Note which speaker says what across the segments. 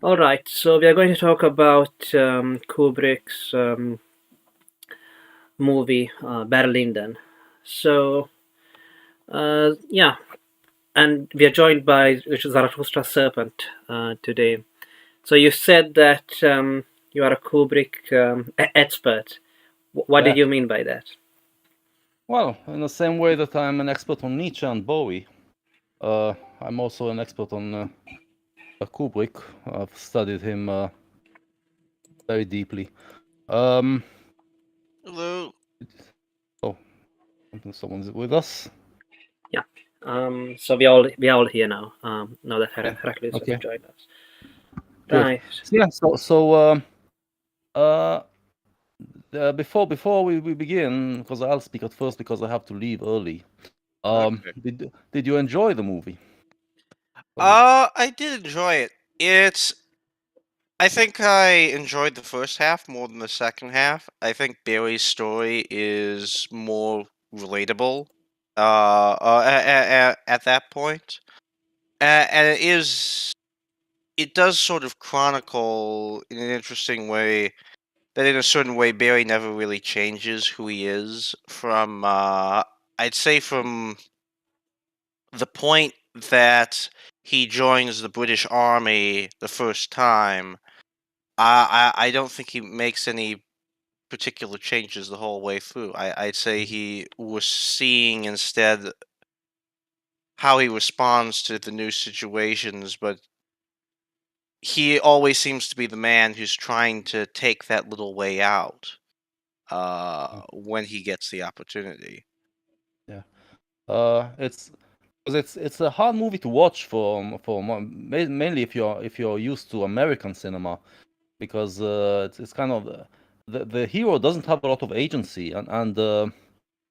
Speaker 1: All right, so we are going to talk about Kubrick's movie, Lyndon. So, yeah, and we are joined by Zarathustra Serpent today. So, you said that you are a Kubrick expert. What did
Speaker 2: Yeah.
Speaker 1: you mean by that?
Speaker 2: Well, in the same way that I'm an expert on Nietzsche and Bowie, I'm also an expert on Kubrick. I've studied him very deeply. Um,
Speaker 3: Hello.
Speaker 2: oh, I think someone's with us.
Speaker 1: Yeah. So we are all here now. Now that
Speaker 2: Yeah.
Speaker 1: Heracles has
Speaker 2: Okay.
Speaker 1: joined us.
Speaker 2: Good.
Speaker 1: Right.
Speaker 2: So yeah. So uh, before we begin, because I'll speak at first because I have to leave early.
Speaker 3: Okay.
Speaker 2: Did you enjoy the movie?
Speaker 3: I did enjoy it. I think I enjoyed the first half more than the second half. I think Barry's story is more relatable. At that point, and it does sort of chronicle in an interesting way that in a certain way Barry never really changes who he is from. I'd say from the point that he joins the British Army the first time, I don't think he makes any particular changes the whole way through. I'd say he was seeing instead how he responds to the new situations, but he always seems to be the man who's trying to take that little way out when he gets the opportunity.
Speaker 2: Yeah. It's 'cause it's a hard movie to watch mainly if you're used to American cinema, because it's kind of the hero doesn't have a lot of agency, and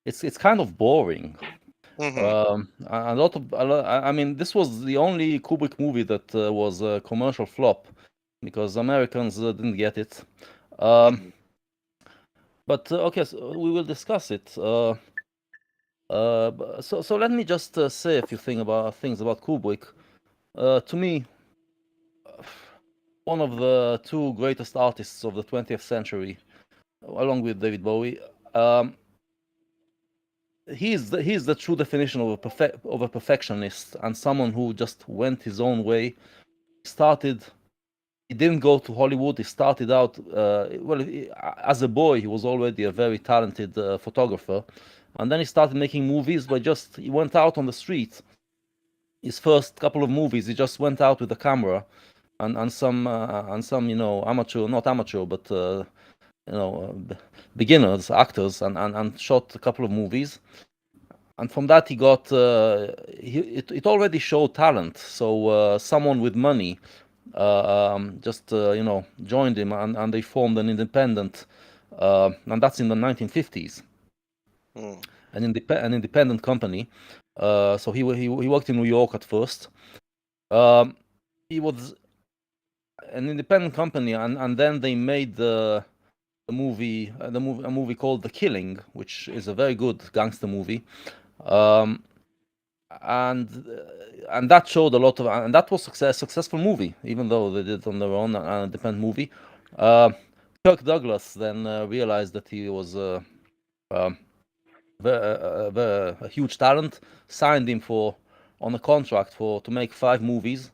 Speaker 2: it's kind of boring.
Speaker 3: Hmm.
Speaker 2: A lot of I mean, this was the only Kubrick movie that was a commercial flop because Americans didn't get it. Um,
Speaker 3: Hmm.
Speaker 2: but okay, so we will discuss it. So let me just say a few things about Kubrick. To me, one of the two greatest artists of the 20th century, along with David Bowie. Um, he's the true definition of a perfectionist and someone who just went his own way. Started. He didn't go to Hollywood. He started out as a boy. He was already a very talented photographer, and then he started making movies. But just he went out on the street. His first couple of movies, he just went out with a camera and some amateur, not amateur, but you know beginners, actors, and shot a couple of movies. And from that he got it already showed talent. So someone with money just joined him, and they formed an independent, and that's in the 1950s,
Speaker 3: Mm.
Speaker 2: an independent company. So he worked in New York at first. Um, he was an independent company, and then they made a movie called The Killing, which is a very good gangster movie. Um, and that showed a lot of, and that was successful movie, even though they did it on their own, an independent movie. uh, Kirk Douglas then realized that he was um, a huge talent, signed him for on a contract for to make 5 movies.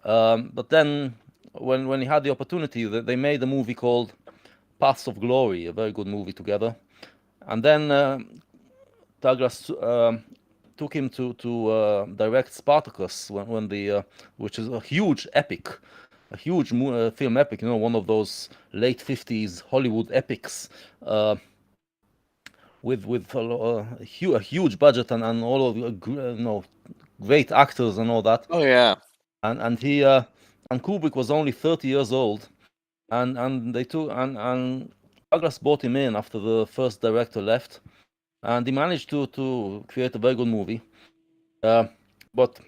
Speaker 2: But then when he had the opportunity, they made a movie called Paths of Glory, a very good movie together. And then Douglas took him to direct Spartacus, when the which is a huge epic, a huge film epic. One of those late 50s Hollywood epics, uh, with a huge budget and all of great actors and all that.
Speaker 3: Oh yeah.
Speaker 2: And he and Kubrick was only 30 years old, and they took and Douglas brought him in after the first director left, and he managed to create a very good movie. Uh, but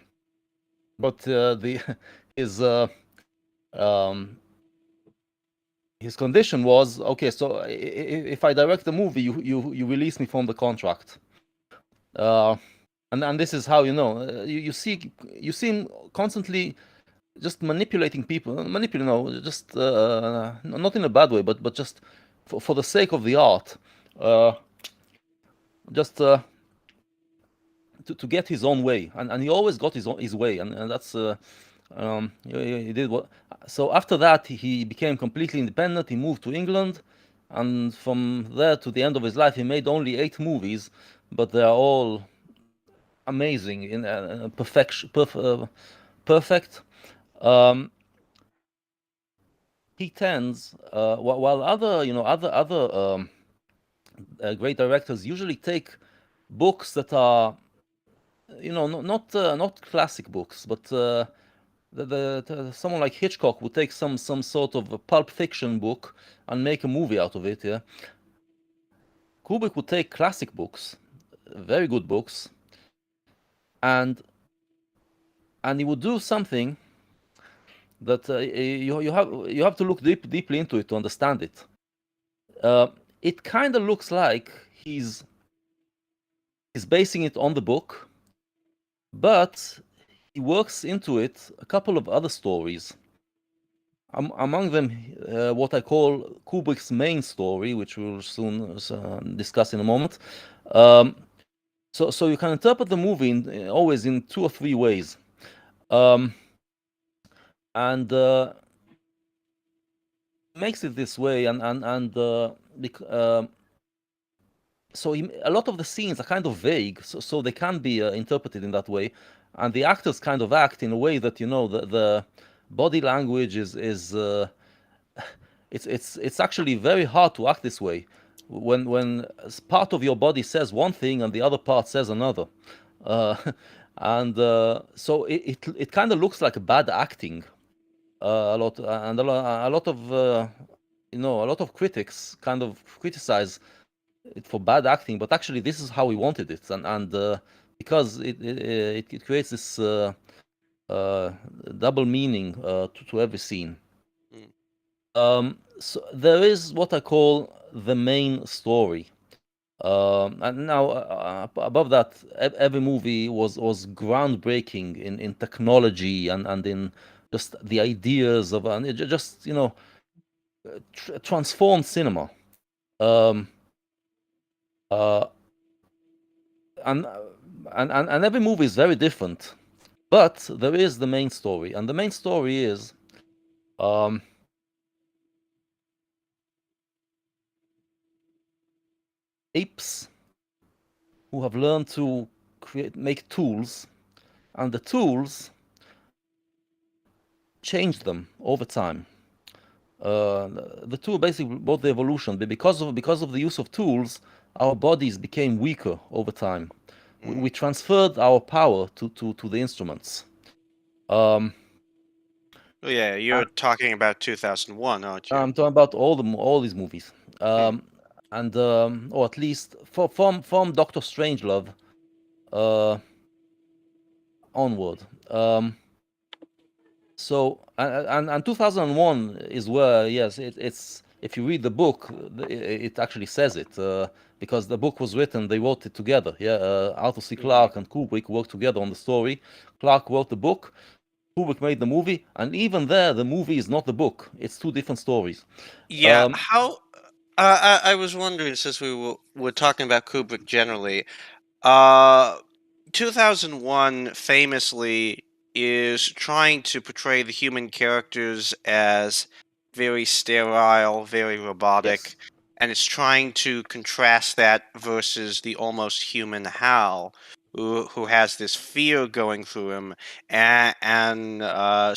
Speaker 2: the his um, his condition was, okay. So if I direct the movie, you release me from the contract. Uh, and this is how you see him constantly just manipulating people, just not in a bad way, but just for the sake of the art, just to get his own way, and he always got his way, and that's he did what. So after that, he became completely independent. He moved to England, and from there to the end of his life, he made only 8 movies, but they are all amazing in perfect. Um, he tends, while other great directors usually take books that are not classic books, but someone like Hitchcock would take some sort of a pulp fiction book and make a movie out of it. Yeah, Kubrick would take classic books, very good books, and he would do something that you have to look deeply into it to understand it. It kind of looks like he's basing it on the book, but he works into it a couple of other stories. Among them, what I call Kubrick's main story, which we'll soon discuss in a moment. So you can interpret the movie always in 2 or 3 ways, and makes it this way, so a lot of the scenes are kind of vague, so they can be interpreted in that way, and the actors kind of act in a way that the body language is it's actually very hard to act this way when part of your body says one thing and the other part says another, uh, and so it kind of looks like bad acting a lot, and a lot of a lot of critics kind of criticize it for bad acting, but actually this is how he wanted it, and because it creates this double meaning to every scene. So there is what I call the main story, and now above that, every movie was groundbreaking in technology and in just the ideas of, and it just transformed cinema. Um, uh, and, and every movie is very different, but there is the main story, and the main story is apes who have learned to make tools, and the tools change them over time. The tool basically brought the evolution, but because of the use of tools, our bodies became weaker over time. We transferred our power to the instruments.
Speaker 3: Well, yeah, you're talking about 2001, aren't you?
Speaker 2: I'm talking about all these movies, and or at least from Doctor Strangelove onward. So and 2001 is where, yes, it's, if you read the book, it actually says it, because the book was written, they wrote it together. Yeah, Arthur C. Clarke and Kubrick worked together on the story. Clarke wrote the book, Kubrick made the movie, and even there, the movie is not the book; it's 2 different stories.
Speaker 3: Yeah, how I was wondering, since were talking about Kubrick generally, uh 2001 famously is trying to portray the human characters as very sterile, very robotic,
Speaker 2: Yes.
Speaker 3: and it's trying to contrast that versus the almost human Hal, who has this fear going through him and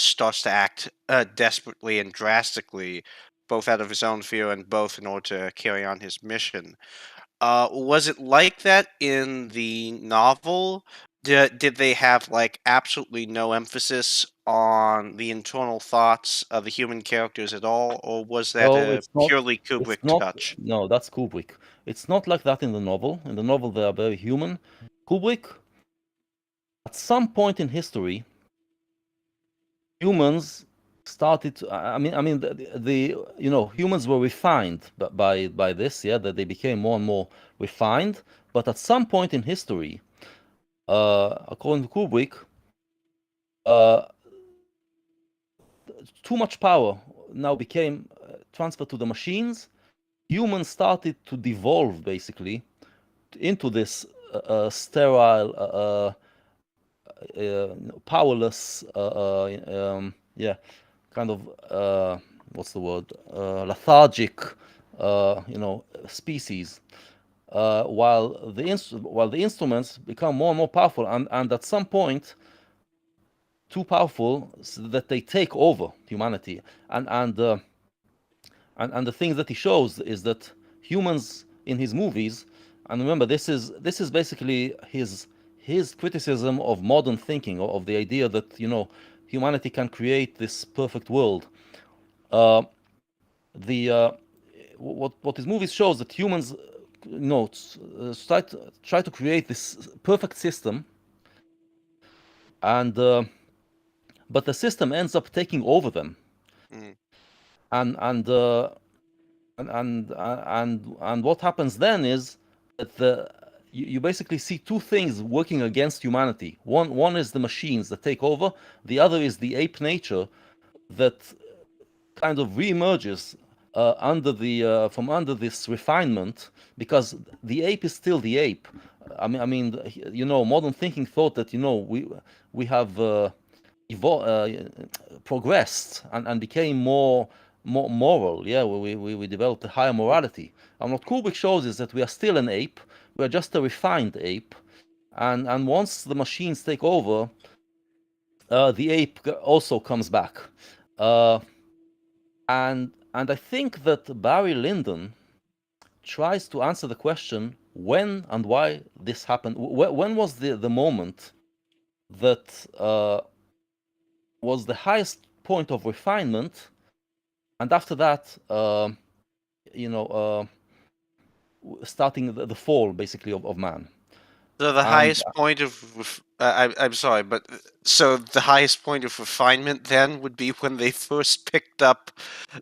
Speaker 3: starts to act desperately and drastically, both out of his own fear and both in order to carry on his mission. Was it like that in the novel? Did they have like absolutely no emphasis on the internal thoughts of the human characters at all, or was that
Speaker 2: No,
Speaker 3: a
Speaker 2: it's not.
Speaker 3: purely
Speaker 2: It's
Speaker 3: Kubrick
Speaker 2: not.
Speaker 3: touch?
Speaker 2: No, that's Kubrick. It's not like that in the novel. In the novel, they are very human. Kubrick, at some point in history, humans started to, I mean the humans were refined by this, yeah, that they became more and more refined, but at some point in history, according to Kubrick, uh too much power now became transferred to the machines, humans started to devolve basically into this sterile, powerless, yeah, kind of what's the word, lethargic, species. While the instruments become more and more powerful, and at some point too powerful so that they take over humanity. And the things that he shows is that humans in his movies, and remember this is basically his criticism of modern thinking, of the idea that humanity can create this perfect world. Uh, the what his movies shows that humans try to create this perfect system, and but the system ends up taking over them,
Speaker 3: Mm.
Speaker 2: and and uh, and what happens then is that you basically see two things working against humanity. One is the machines that take over. The other is the ape nature that kind of reemerges under the from under this refinement, because the ape is still the ape. Modern thinking thought that we have progressed and became more moral. Yeah, we developed a higher morality. And what Kubrick shows is that we are still an ape. We are just a refined ape. And once the machines take over, the ape also comes back. Uh, and I think that Barry Lyndon tries to answer the question when and why this happened. When was the moment that was the highest point of refinement, and after that, you know, starting the fall basically of man.
Speaker 3: So the
Speaker 2: And
Speaker 3: highest point of I'm sorry, but so the highest point of refinement then would be when they first picked up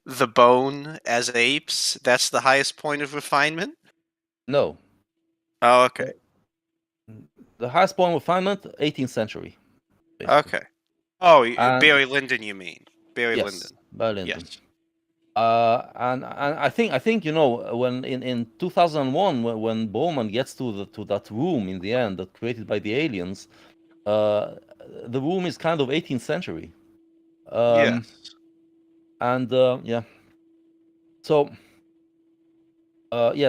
Speaker 3: the bone as apes. That's the highest point of refinement.
Speaker 2: no,
Speaker 3: Oh, okay,
Speaker 2: the highest point of refinement, 18th century, basically.
Speaker 3: okay. Oh,
Speaker 2: And
Speaker 3: Barry Lyndon, you mean Barry
Speaker 2: yes,
Speaker 3: Lyndon?
Speaker 2: Barry Lyndon.
Speaker 3: Yes.
Speaker 2: And I think when in 2001 when Bowman gets to that room in the end that created by the aliens, uh, the room is kind of 18th century.
Speaker 3: Yes.
Speaker 2: And yeah, so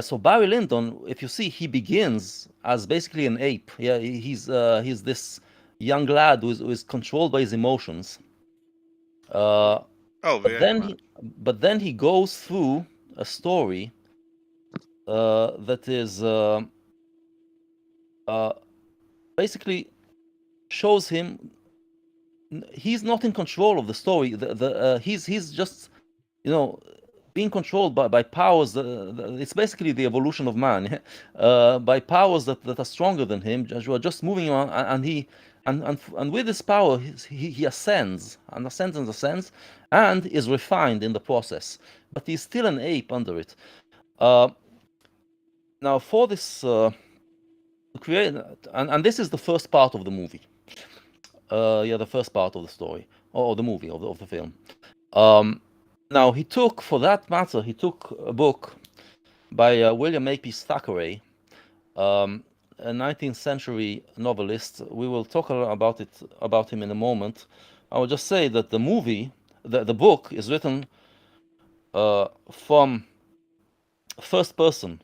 Speaker 2: so Barry Lyndon, if you see, he begins as basically an ape. Yeah, he's this young lad who is controlled by his emotions. Uh,
Speaker 3: Oh,
Speaker 2: but
Speaker 3: very
Speaker 2: then
Speaker 3: much.
Speaker 2: he but then he goes through a story that is uh, basically shows him he's not in control of the story. He's just you know being controlled by powers. It's basically the evolution of man, by powers that are stronger than him, who are just moving on, and with this power he ascends and ascends and ascends and is refined in the process. But he's still an ape under it. Uh, Now for this to create, and this is the first part of the movie. The first part of the story or the movie of the film. Um, Now for that matter, he took a book by William Makepeace Thackeray, a 19th century novelist. We will talk a lot about him in a moment. I will just say that the book is written from first person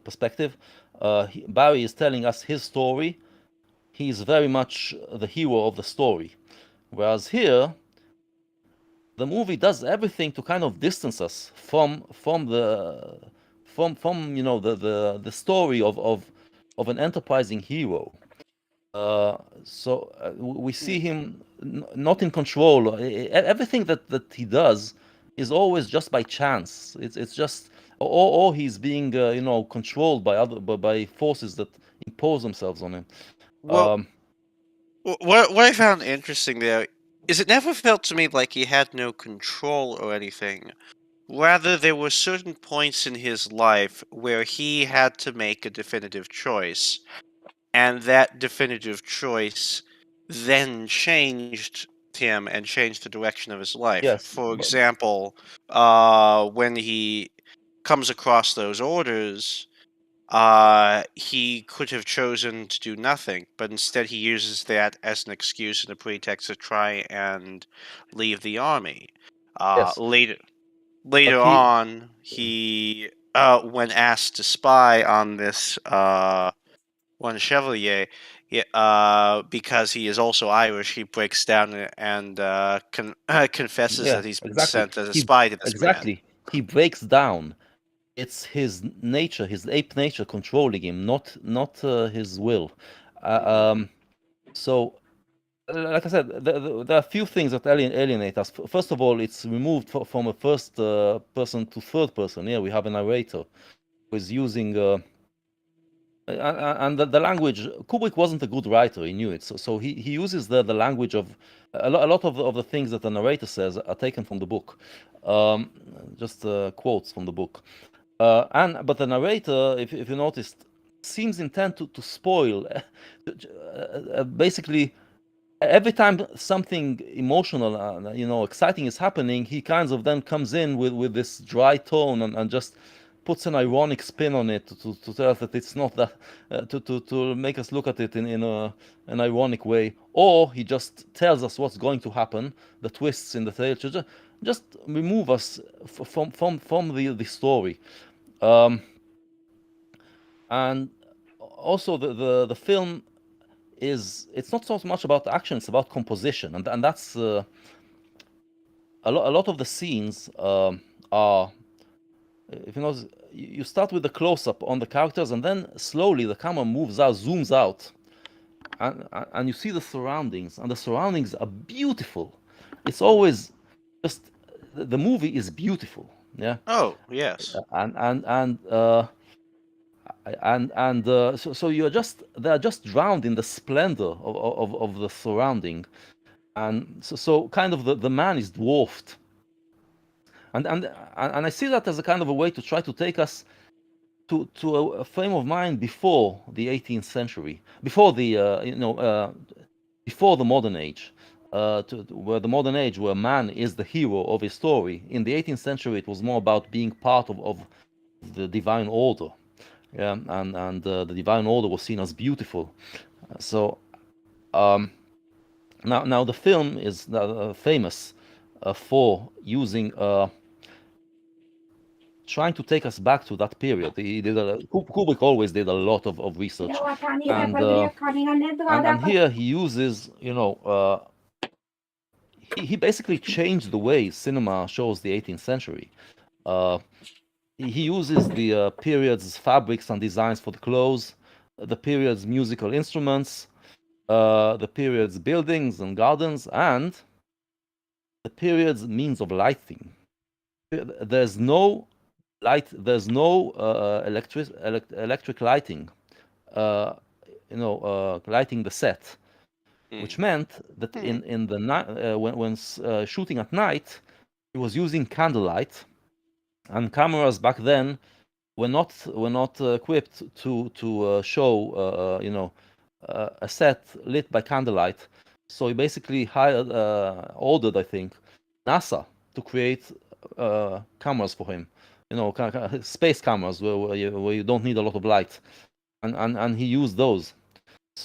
Speaker 2: perspective. Barry is telling us his story. He's very much the hero of the story, whereas here the movie does everything to kind of distance us from the story of an enterprising hero. We see him not in control. Everything that he does is always just by chance. It's just, or he's being controlled by forces that impose themselves on him.
Speaker 3: Well,
Speaker 2: Um,
Speaker 3: what I found interesting there is it never felt to me like he had no control or anything. Rather, there were certain points in his life where he had to make a definitive choice, and that definitive choice then changed him and change the direction of his life.
Speaker 2: Yes,
Speaker 3: For
Speaker 2: but
Speaker 3: example, when he comes across those orders, he could have chosen to do nothing, but instead he uses that as an excuse and a pretext to try and leave the army.
Speaker 2: yes, but
Speaker 3: Later
Speaker 2: he
Speaker 3: on, he, when asked to spy on this one Chevalier, because he is also Irish, he breaks down and confesses
Speaker 2: yeah,
Speaker 3: that he's been
Speaker 2: exactly.
Speaker 3: sent as a
Speaker 2: He
Speaker 3: spy to this man.
Speaker 2: exactly he breaks down. It's his nature, his ape nature controlling him, not his will. Um, so, like I said, there are a few things that alienate us. First of all, it's removed from a first person to third person. Yeah, we have a narrator who is using and the language. Kubrick wasn't a good writer; he knew it. So he uses the language of a lot of the things that the narrator says are taken from the book, um, just quotes from the book. But the narrator, if you noticed, seems intent to spoil. Basically, every time something emotional, exciting is happening, he kind of then comes in with this dry tone and just puts an ironic spin on it to tell us that it's not that to make us look at it in an ironic way, or he just tells us what's going to happen, the twists in the tale, to just remove us from the story. Um, and also the film it's not so much about action, it's about composition, and that's a lot of the scenes are, if you know, you start with the close-up on the characters, and then slowly the camera moves out, zooms out, and you see the surroundings, and the surroundings are beautiful. It's always just the movie is beautiful, yeah.
Speaker 3: Oh, yes.
Speaker 2: So you're just they're just drowned in the splendor of the surrounding, and so kind of the man is dwarfed, and I see that as a kind of a way to try to take us to a frame of mind before the 18th century, before the before the modern age, where the modern age, where man is the hero of his story. In the 18th century, it was more about being part of the divine order, yeah, and the divine order was seen as beautiful. So um, now the film is famous for using trying to take us back to that period. He did Kubrick always did a lot of research, and here he uses, he basically changed the way cinema shows the 18th century. He uses the period's fabrics and designs for the clothes, the period's musical instruments, the period's buildings and gardens, and the period's means of lighting. There's no light. There's no electric lighting. Lighting the set, which meant that in the night when shooting at night, he was using candlelight, and cameras back then were not equipped to show a set lit by candlelight. So he basically ordered, I think, NASA to create cameras for him. Space cameras where you don't need a lot of light, and he used those.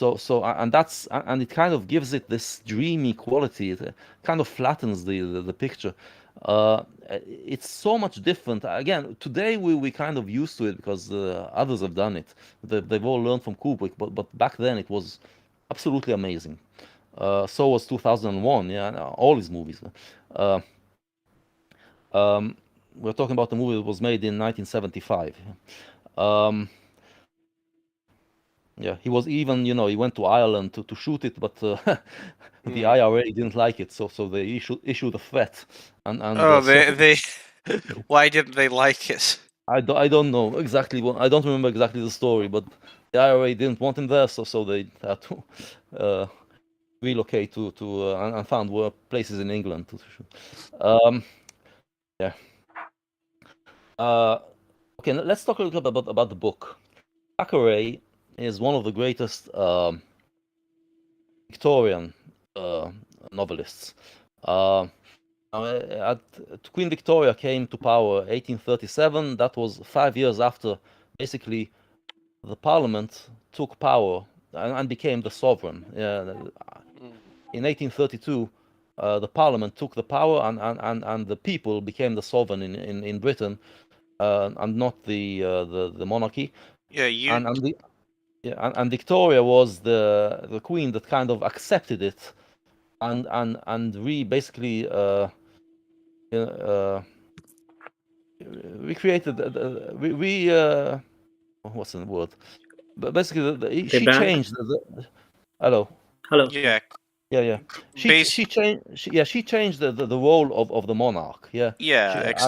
Speaker 2: And it kind of gives it this dreamy quality. It kind of flattens the picture. It's so much different. Again, today we kind of used to it because others have done it. They've all learned from Kubrick, but back then it was absolutely amazing. So was 2001. Yeah, all his movies. Uh, we're talking about the movie that was made in 1975. Yeah, he was even, he went to Ireland to shoot it, but the IRA didn't like it, so they issued a threat.
Speaker 3: Oh, they why didn't they like it?
Speaker 2: I don't know exactly I don't remember exactly the story, but the IRA didn't want him there, so they had to relocate to and found places in England to shoot. Yeah. Okay, let's talk a little bit about the book. Thackeray is one of the greatest Victorian novelists. Queen Victoria came to power 1837. That was 5 years after basically the Parliament took power and became the sovereign. In 1832, the Parliament took the power and the people became the sovereign in Britain, and not the monarchy.
Speaker 3: Yeah, you.
Speaker 2: And Victoria was the queen that kind of accepted it and basically recreated what's the word? But basically, she
Speaker 1: Rebrand.
Speaker 2: changed hello.
Speaker 1: Hello.
Speaker 3: Yeah.
Speaker 2: Yeah. She
Speaker 3: Base.
Speaker 2: changed. She changed the role of the monarch. Yeah.
Speaker 3: Yeah,
Speaker 2: As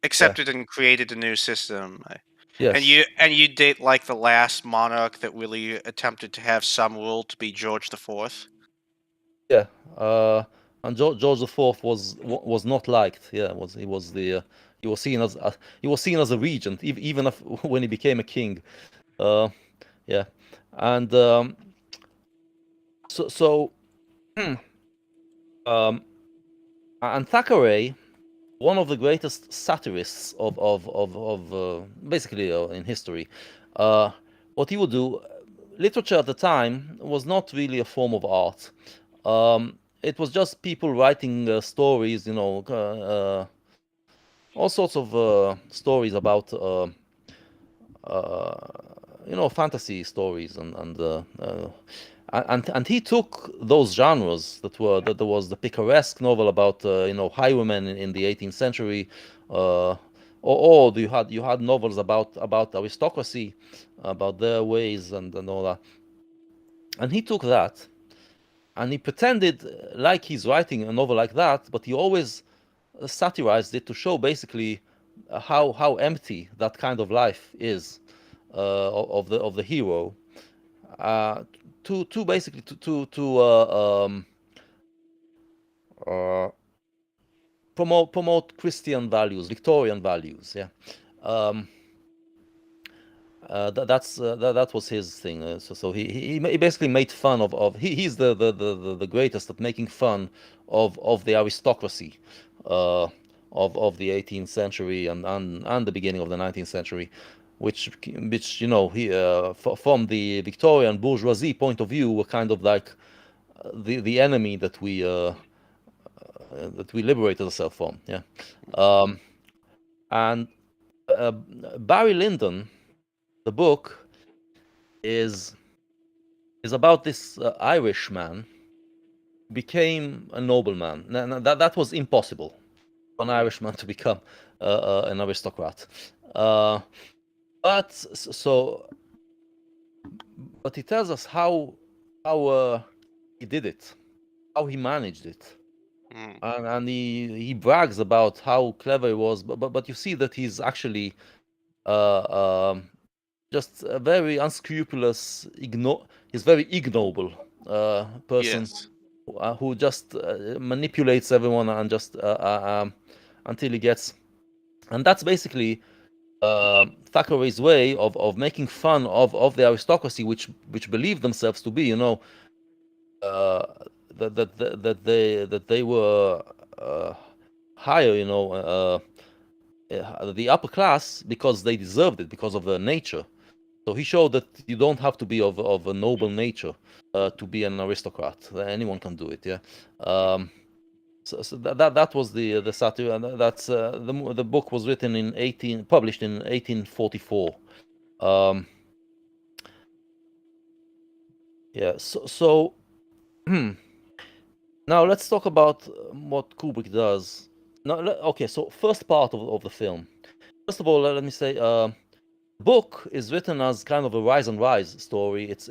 Speaker 3: accepted and created a new system. And
Speaker 2: yes.
Speaker 3: you date like the last monarch that really attempted to have some rule to be George the Fourth.
Speaker 2: Yeah. And George IV was not liked. Yeah. He was seen as a regent, even if, when he became a king. Yeah. And so and Thackeray, one of the greatest satirists of basically in history, what he would do, literature at the time was not really a form of art. It was just people writing stories, all sorts of stories about, fantasy stories and he took those genres that there was the picaresque novel about highwaymen in the 18th century, or you had novels about aristocracy, about their ways and all that, and he took that and he pretended like he's writing a novel like that, but he always satirized it to show basically how empty that kind of life is, of the hero, to basically uh, promote Christian values, Victorian values. Yeah. That was his thing. So he basically made fun he's the greatest at making fun of the aristocracy, of the 18th century and the beginning of the 19th century, which he from the Victorian bourgeoisie point of view were kind of like the enemy that we liberated ourselves from. Yeah. And Barry Lyndon, the book is about this Irish man became a nobleman. That was impossible for an Irishman to become an aristocrat. But he tells us how he did it, how he managed it, and he brags about how clever he was. But you see that he's actually just a very unscrupulous, he's very ignoble person.
Speaker 3: Yes.
Speaker 2: Who just manipulates everyone and just until he gets, and that's basically Thackeray's way of making fun of the aristocracy, which believed themselves to be, that they were higher, the upper class because they deserved it because of their nature. So he showed that you don't have to be of a noble nature to be an aristocrat. Anyone can do it. Yeah. So that was the satire, and that's the book was written published in 1844. Yeah. So now let's talk about what Kubrick does. Now, okay. So first part of the film. First of all, let me say, book is written as kind of a rise and rise story. It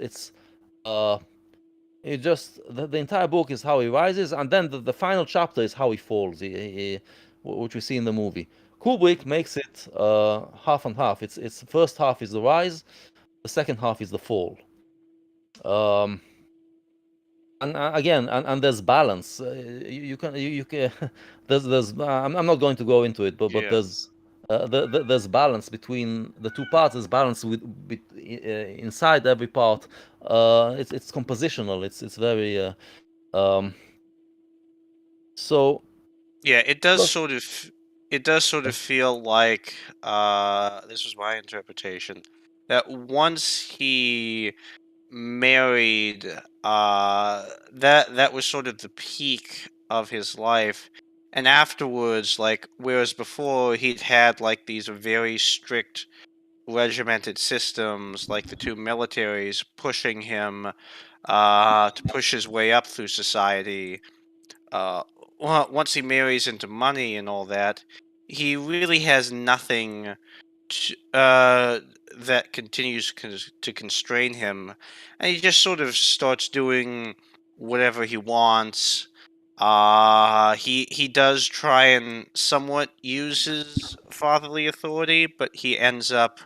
Speaker 2: just the entire book is how he rises, and then the final chapter is how he falls, which we see in the movie. Kubrick makes it half and half. It's first half is the rise, the second half is the fall. And again, and there's balance. You can there's I'm not going to go into it, but
Speaker 3: Yeah.
Speaker 2: there's balance between the two parts. There's balance inside every part. It's compositional. It's very So
Speaker 3: Yeah, it does
Speaker 2: first,
Speaker 3: sort of feel like this was my interpretation that once he married that was sort of the peak of his life, and afterwards, like, whereas before he'd had like these very strict regimented systems, like the two militaries pushing him to push his way up through society. uh, Once he marries into money and all that, he really has nothing that continues to constrain him, and he just sort of starts doing whatever he wants. He does try and somewhat use his fatherly authority, but he ends up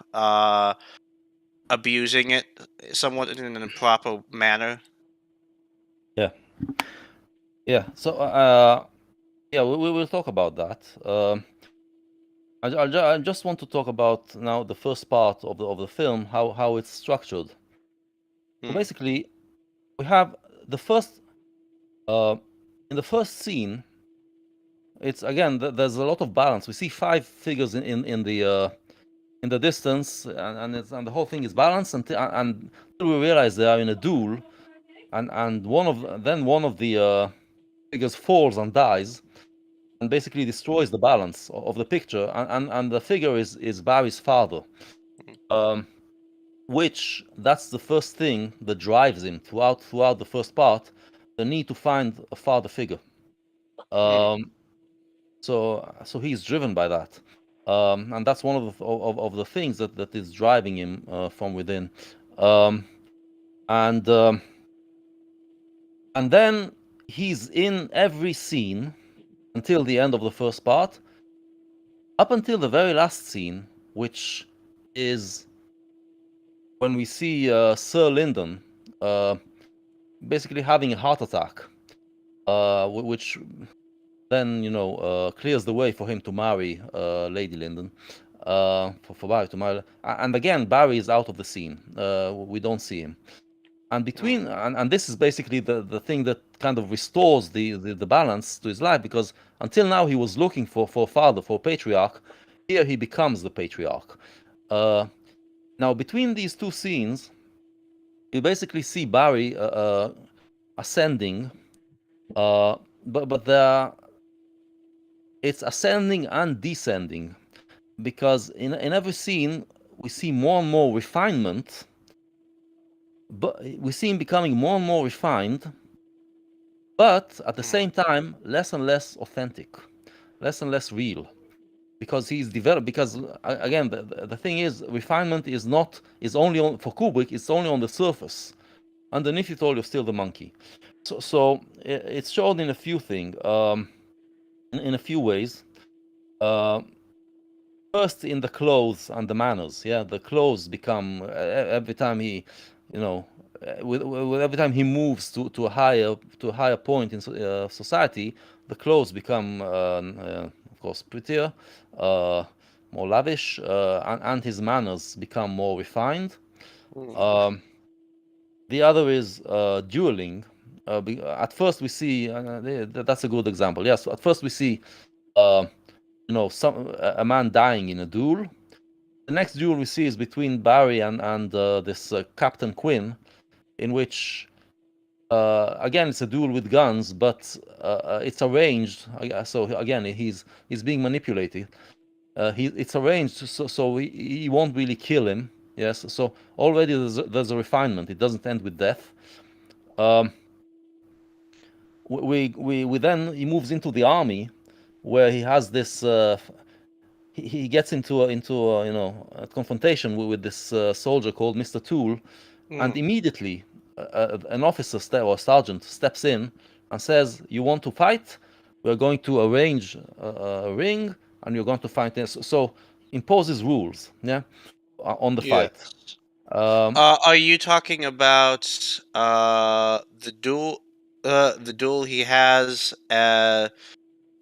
Speaker 3: abusing it somewhat in an improper manner.
Speaker 2: yeah, yeah. So yeah, we will talk about that. I just want to talk about now the first part of the film, how it's structured. So
Speaker 3: Hmm.
Speaker 2: basically, we have the first in the first scene. It's again there's a lot of balance. We see five figures in the distance, and the whole thing is balanced until we realize they are in a duel, and one of the figures falls and dies, and basically destroys the balance of the picture, and the figure is Barry's father, um, which that's the first thing that drives him throughout the first part, the need to find a father figure.
Speaker 3: Hmm.
Speaker 2: Um, so he's driven by that, and that's one of the things that is driving him from within, um, and um, and then he's in every scene until the end of the first part, up until the very last scene, which is when we see Sir Lyndon uh, basically having a heart attack, which then clears the way for him to marry Lady Lyndon, for Barry to marry. And again, Barry is out of the scene. We don't see him. And
Speaker 3: Hmm.
Speaker 2: and this is basically the thing that kind of restores the balance to his life, because until now he was looking for a father, for a patriarch. Here he becomes the patriarch. Uh, Now between these two scenes, you basically see Barry ascending, uh, but it's ascending and descending, because in every scene we see more and more refinement, but we see him becoming more and more refined, but at the
Speaker 3: Hmm.
Speaker 2: same time less and less authentic, less and less real, because he's developed. Because again, the thing is, refinement is only on, for Kubrick, it's only on the surface. Underneath it all, you're still the monkey. So it's shown in a few things, in a few ways. Uh, First, in the clothes and the manners. Yeah, the clothes become every time he, you know, with every time he moves to a higher point in society, the clothes become, of course, prettier, uh, more lavish, and his manners become more refined.
Speaker 3: Hmm.
Speaker 2: Um, the other is dueling. At first, we see that's a good example. Yes, at first we see, uh, a man dying in a duel. The next duel we see is between Barry and this Captain Quinn, in which again it's a duel with guns, but it's arranged. So again, he's being manipulated. It's arranged so he won't really kill him. Yes, so already there's a refinement. It doesn't end with death. Um, we then he moves into the army, where he has this. He gets into a confrontation with this soldier called Mr. Tool, and
Speaker 3: Hmm.
Speaker 2: immediately an officer or sergeant steps in and says, "You want to fight? We're going to arrange a ring, and you're going to fight this." So imposes rules, yeah, on the fight.
Speaker 3: Yes.
Speaker 2: Um,
Speaker 3: Are you talking about the duel he has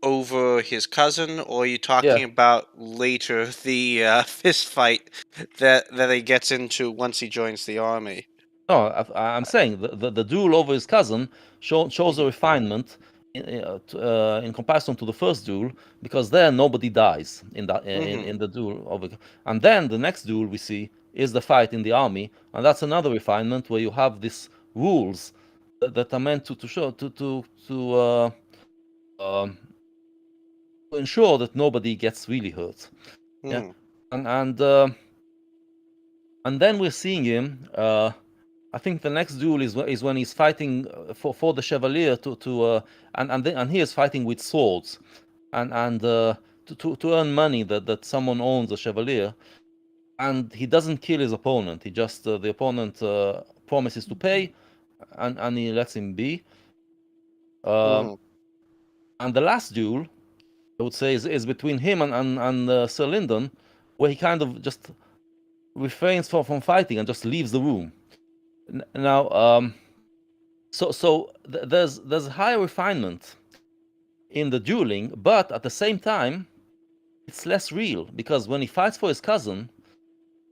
Speaker 3: over his cousin, or are you
Speaker 2: yeah,
Speaker 3: talking about later the fist fight that he gets into once he joins the army?
Speaker 2: No, I'm saying the duel over his cousin shows a refinement in comparison to the first duel, because there nobody dies in the duel over, and then the next duel we see is the fight in the army, and that's another refinement where you have these rules that are meant to show um, to ensure that nobody gets really hurt. Yeah, and and then we're seeing him. I think the next duel is when he's fighting for the Chevalier and he is fighting with swords, and to earn money that someone owns a Chevalier, and he doesn't kill his opponent. He just the opponent promises to pay, and he lets him be. And the last duel, I would say, is between him and Sir Lyndon, where he kind of just refrains from fighting and just leaves the room. Now, there's high refinement in the dueling, but at the same time, it's less real, because when he fights for his cousin,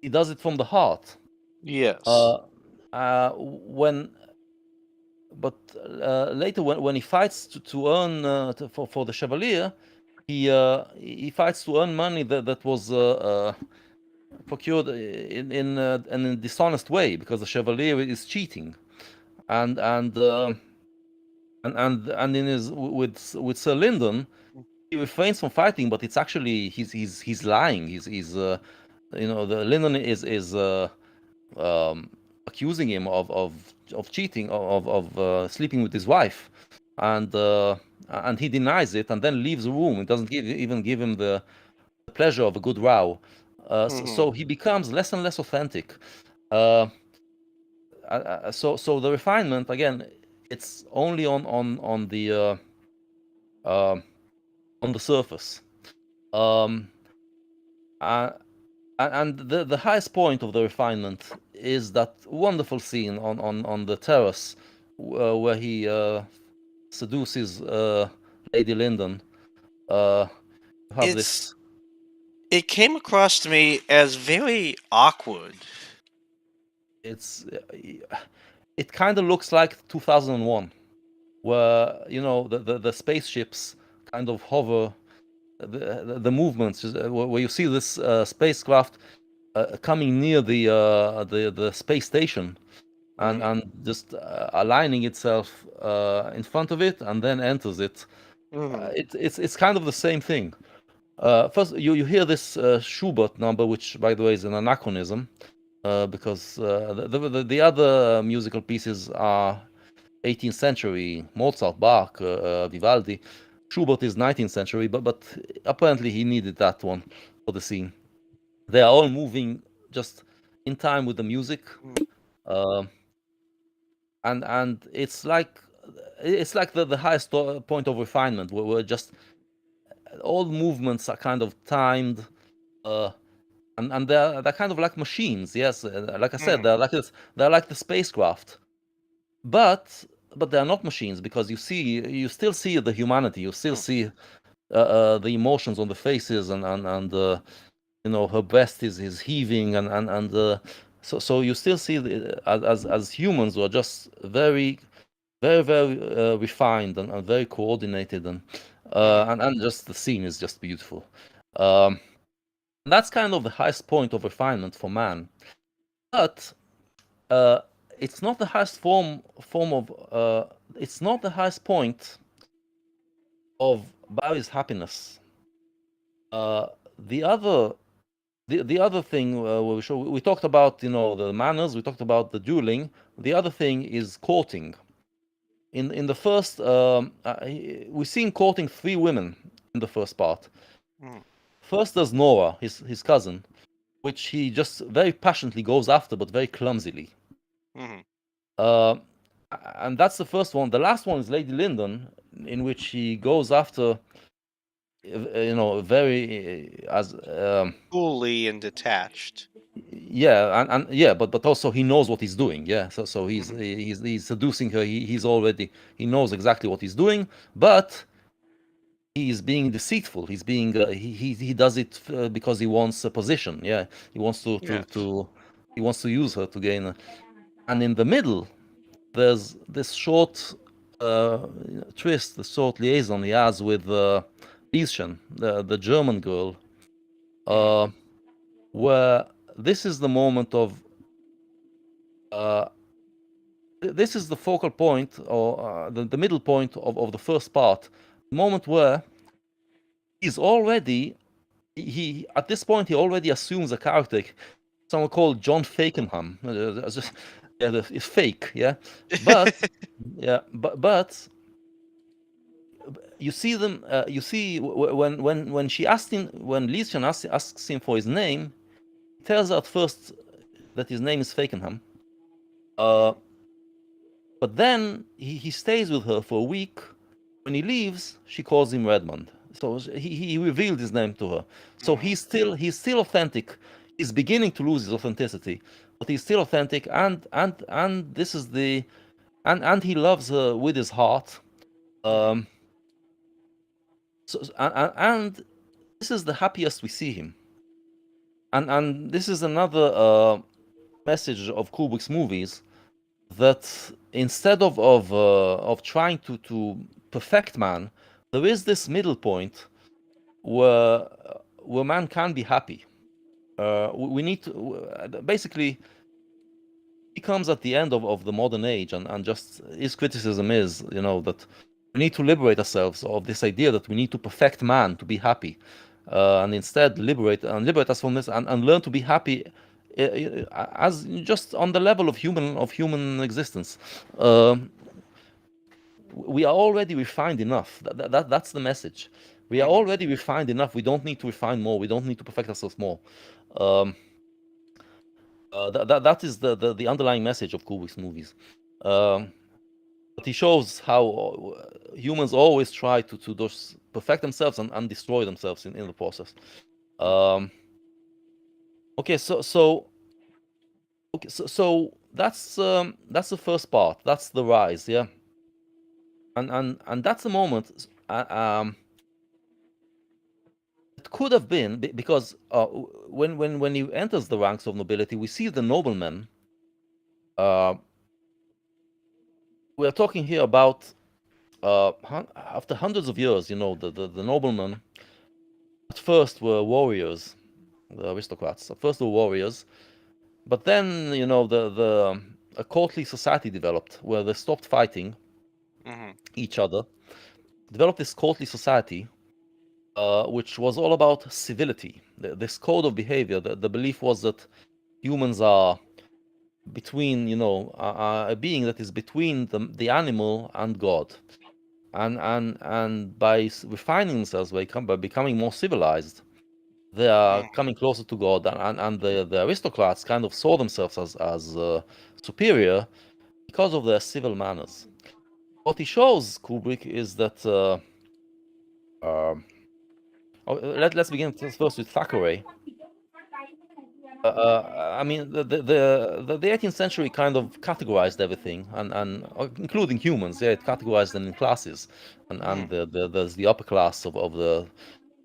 Speaker 2: he does it from the heart.
Speaker 3: Yes.
Speaker 2: Later, when he fights to earn for the Chevalier, he fights to earn money that was procured in a dishonest way, because the Chevalier is cheating, and in his with Sir Lyndon, he refrains from fighting, but it's actually he's lying. The Lyndon is accusing him of cheating, of sleeping with his wife, and he denies it, and then leaves the room. It doesn't even give him the pleasure of a good row. So he becomes less and less authentic. So the refinement, again, it's only on the surface. And the highest point of the refinement is that wonderful scene on the terrace where he seduces Lady Lyndon.
Speaker 3: It came across to me as very awkward.
Speaker 2: It kind of looks like 2001, where the spaceships kind of hover, the movements where you see this spacecraft coming near the space station, and just aligning itself in front of it, and then enters it. It's kind of the same thing. First, you hear this Schubert number, which, by the way, is an anachronism, because the other musical pieces are 18th century, Mozart, Bach, Vivaldi. Schubert is 19th century, but apparently he needed that one for the scene. They are all moving just in time with the music, and it's like the highest point of refinement, where just all movements are kind of timed, and they're kind of like machines. Yes, like I said, they're like the spacecraft, but they're not machines, because you still see the humanity, you still see the emotions on the faces, and her breast is heaving, and so you still see as humans who are just very very very refined and very coordinated, and just the scene is just beautiful. That's kind of the highest point of refinement for man, but it's not the highest form of it's not the highest point of Barry's happiness. The other thing we talked about, the manners, we talked about the dueling. The other thing is courting. In the first, we see him courting 3 women in the first part. First, there's Nora, his cousin, which he just very passionately goes after, but very clumsily. And that's the first one. The last one is Lady Lyndon, in which he goes after, very as
Speaker 3: coolly and detached.
Speaker 2: Yeah, and yeah, but also he knows what he's doing. Yeah, so he's seducing her. He knows exactly what he's doing, but he's being deceitful. He's being he does it because he wants a position. Yeah, he wants to use her to gain. And in the middle, there's this short twist, the short liaison he has with Lieschen, the German girl, where this is the moment of this is the focal point, or the middle point of the first part, the moment where he's already he at this point he already assumes a character, someone called John Fakenham. It's fake, yeah, but yeah, but you see them. You see when she asked him, when Lieschen asks him for his name, he tells her at first that his name is Fakenham. But then he stays with her for a week. When he leaves, she calls him Redmond. So he revealed his name to her. So he's still authentic. He's beginning to lose his authenticity, but he's still authentic. And this is the and he loves her with his heart. So and this is the happiest we see him. And this is another message of Kubrick's movies, that instead of trying to perfect man, there is this middle point where man can be happy. We need to basically, he comes at the end of the modern age, and just his criticism is, that we need to liberate ourselves of this idea that we need to perfect man to be happy, and instead liberate us from this, and learn to be happy as just on the level of human existence. We are already refined enough. That's the message. We are already refined enough. We don't need to refine more. We don't need to perfect ourselves more. That is the underlying message of Kubrick's movies. But he shows how humans always try to just perfect themselves and destroy themselves in the process. Okay, so that's the first part. That's the rise, yeah. And that's the moment. It could have been because when he enters the ranks of nobility, we see the noblemen. We are talking here about after hundreds of years. The noblemen at first were warriors, the aristocrats. At first, they were warriors, but then a courtly society developed where they stopped fighting each other. Developed this courtly society, which was all about civility. This code of behavior. The belief was that humans are between, a being that is between the animal and God, and by refining themselves, by becoming more civilized, they are coming closer to God, and the aristocrats kind of saw themselves as superior because of their civil manners. What he shows, Kubrick, is that let's begin first with Thackeray. I mean, the 18th century kind of categorized everything, and including humans. Yeah, it categorized them in classes, and there's the upper class of the,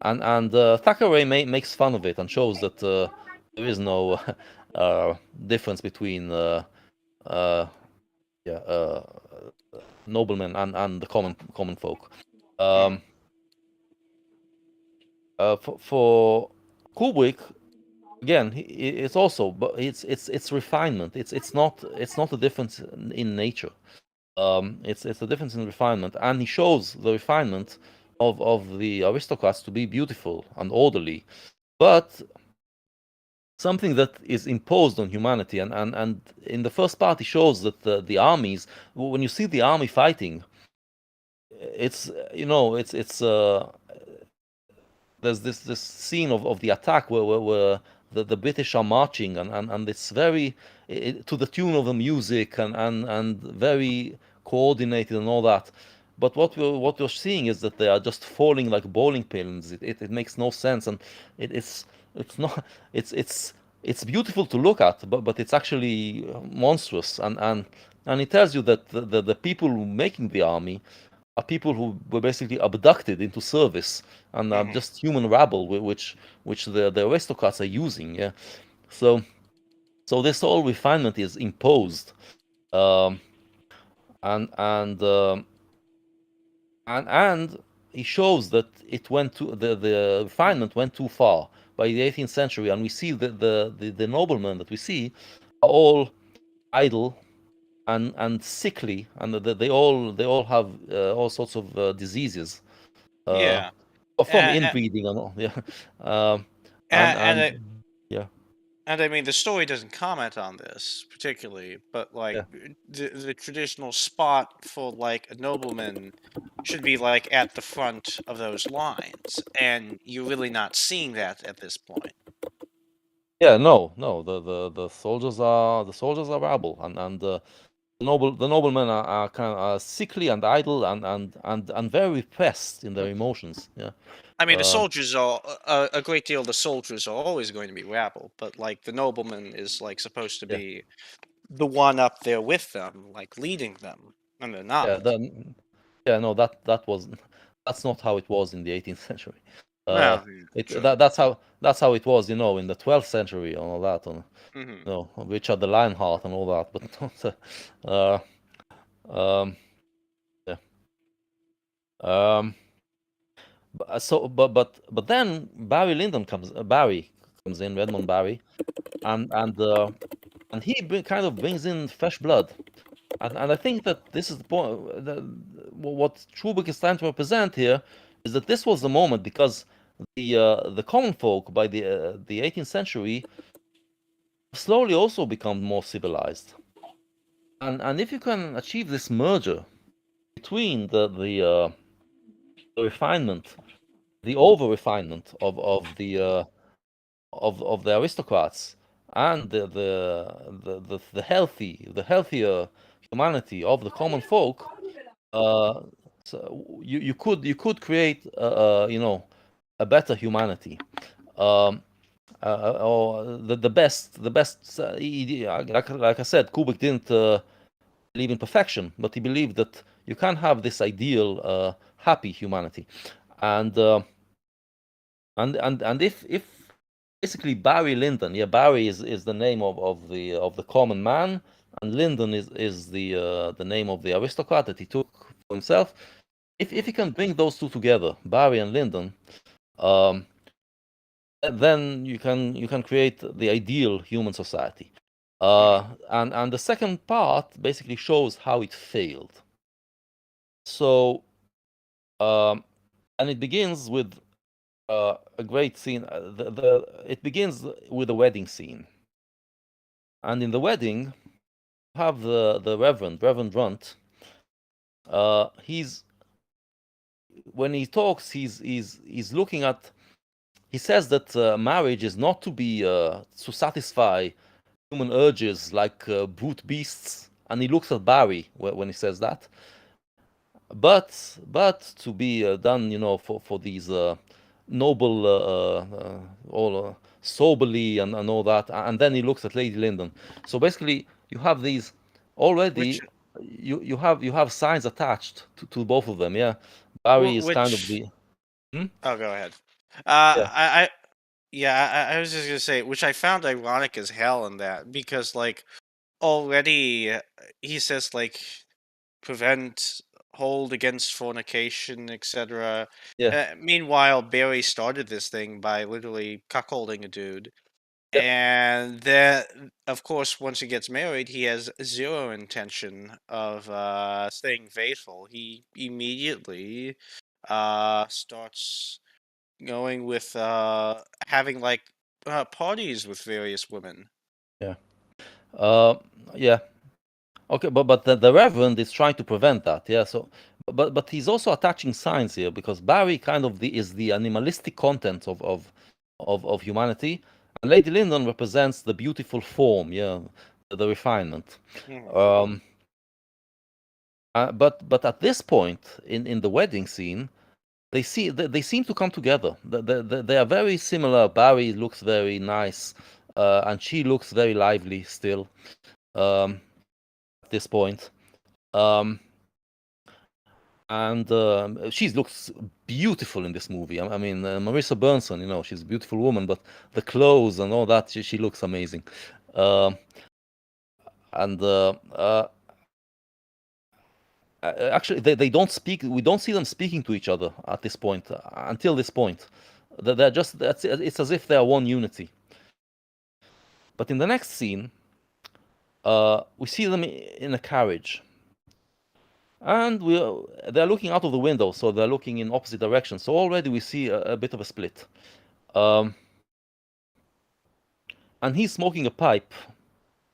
Speaker 2: and Thackeray makes fun of it and shows that there is no difference between noblemen and the common folk. For Kubrick, again, it's also, but it's refinement. It's not a difference in nature. It's a difference in refinement, and he shows the refinement of the aristocrats to be beautiful and orderly, but something that is imposed on humanity. And in the first part, he shows that the armies, when you see the army fighting, it's there's this scene of the attack where the British are marching, and it's very to the tune of the music, and very coordinated and all that. But what we're seeing is that they are just falling like bowling pins. It makes no sense, and it's not it's beautiful to look at, but it's actually monstrous, and it tells you that the people making the army are people who were basically abducted into service, and are just human rabble, which the aristocrats are using. Yeah, so So this whole refinement is imposed, um, and and he shows that it went to the refinement went too far by the 18th century, and we see that the noblemen that we see are all idle and sickly, and they all have all sorts of diseases uh,
Speaker 3: Yeah.
Speaker 2: from
Speaker 3: And,
Speaker 2: inbreeding and all. Yeah, um, and
Speaker 3: and,
Speaker 2: and
Speaker 3: and
Speaker 2: yeah,
Speaker 3: And I mean, the story doesn't comment on this particularly, but like
Speaker 2: yeah.
Speaker 3: the traditional spot for like a nobleman should be like at the front of those lines, and you're really not seeing that at this point.
Speaker 2: Yeah, no. The soldiers are rabble, and the noblemen are kind of sickly and idle and very repressed in their emotions. Yeah,
Speaker 3: I mean, the
Speaker 2: uh,
Speaker 3: soldiers are a great deal. Of the soldiers are always going to be rabble, but like the nobleman is like supposed to
Speaker 2: yeah,
Speaker 3: be the one up there with them, like leading them, and they're
Speaker 2: yeah.
Speaker 3: not.
Speaker 2: Yeah, no, that's not how it was in the 18th century. Uh,
Speaker 3: No,
Speaker 2: it
Speaker 3: sure.
Speaker 2: that's how it was, in the 12th century and all that, and
Speaker 3: Hmm.
Speaker 2: Richard the Lionheart and all that, but not. Uh, um, yeah. Um, but then Barry comes in, Redmond Barry, and he kind of brings in fresh blood, and I think that this is the point. What Kubrick is trying to represent here is that this was the moment, because the common folk by the 18th century slowly also become more civilized, and if you can achieve this merger between the refinement, the over refinement of the aristocrats, and the healthier humanity of the common folk, uh, so you could create a better humanity, um, or the best. Like I said, Kubrick didn't believe in perfection, but he believed that you can have this ideal, happy humanity, and if basically Barry Lyndon, yeah, Barry is the name of the common man, and Lyndon is the name of the aristocrat that he took for himself. If you can bring those two together, Barry and Lyndon, um, then you can create the ideal human society.
Speaker 3: Hmm.
Speaker 2: And the second part basically shows how it failed. So, um, and it begins with a great scene. It begins with a wedding scene, and in the wedding, you have the Reverend Runt. He's When he talks, he's looking at. He says that marriage is not to be to satisfy human urges like brute beasts, and he looks at Barry when he says that. But to be done, for these noble, all soberly and all that, and then he looks at Lady Lyndon. So basically, you have these
Speaker 3: Which,
Speaker 2: already. You have signs attached to both of them. Yeah, Barry is kind of
Speaker 3: which.
Speaker 2: the. Hmm?
Speaker 3: Oh, go ahead.
Speaker 2: Yeah,
Speaker 3: Yeah, I was just gonna say, which I found ironic as hell in that, because like already he says like prevent, hold against fornication, etc.
Speaker 2: yeah,
Speaker 3: Meanwhile, Barry started this thing by literally cuckolding a dude,
Speaker 2: yep,
Speaker 3: and then of course once he gets married, he has zero intention of staying faithful. He immediately starts going with having like parties with various women.
Speaker 2: yeah, uh, yeah. Okay, but the Reverend is trying to prevent that. Yeah, so but he's also attaching science here, because Barry kind of is the animalistic content of humanity, and Lady Lyndon represents the beautiful form. Yeah, the refinement.
Speaker 3: Mhm.
Speaker 2: Um, but at this point in the wedding scene, they seem to come together. They are very similar. Barry looks very nice, and she looks very lively still. Um, at this point. Um, and she looks beautiful in this movie. I mean, Marissa Burnson, she's a beautiful woman, but the clothes and all that, she looks amazing. Um and actually, they don't speak. We don't see them speaking to each other at this point. Until this point, they're just. It's as if they are one unity. But in the next scene, we see them in a carriage, and they're looking out of the window, so they're looking in opposite directions. So already we see a bit of a split. And he's smoking a pipe,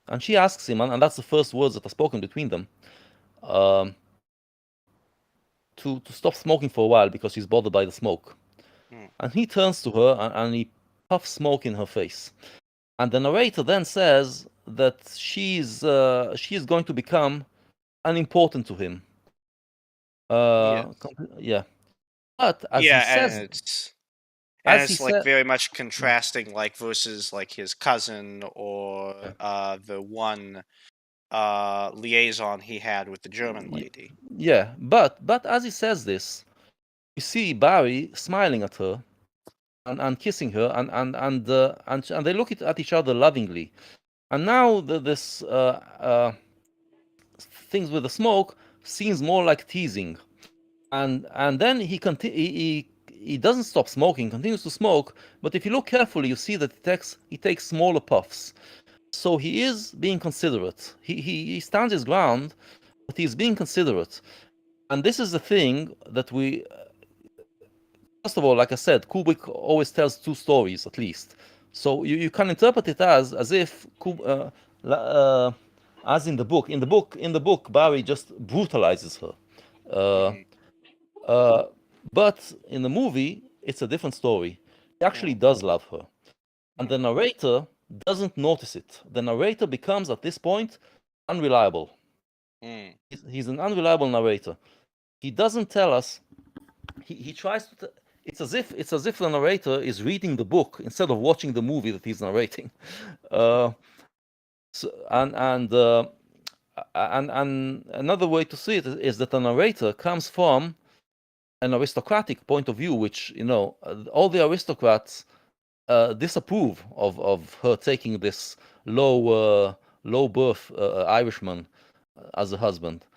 Speaker 2: and she asks him, and that's the first words that are spoken between them, to stop smoking for a while because she's bothered by the smoke. And he turns to her and he puffs smoke in her face. And the narrator then says that she is going to become unimportant to him. Yeah. But as he says,
Speaker 3: it's like very much contrasting, like versus like his cousin or the one liaison he had with the German lady.
Speaker 2: Yeah, but as he says this, you see Barry smiling at her and kissing her, and they look at each other lovingly. And now this things with the smoke seems more like teasing. And then he doesn't stop smoking, continues to smoke. But if you look carefully, you see that he takes smaller puffs. So he is being considerate. He stands his ground, but he's being considerate. And this is the thing that we. First of all, like I said, Kubrick always tells two stories at least. So you can interpret it as if as in the book. In the book, Barry just brutalizes her. But in the movie, it's a different story. He actually does love her. And the narrator doesn't notice it. The narrator becomes, at this point, unreliable. He's an unreliable narrator. He doesn't tell us. He tries to. It's as if the narrator is reading the book instead of watching the movie that he's narrating. And another way to see it is that the narrator comes from an aristocratic point of view, which all the aristocrats disapprove of her taking this low birth Irishman as a husband,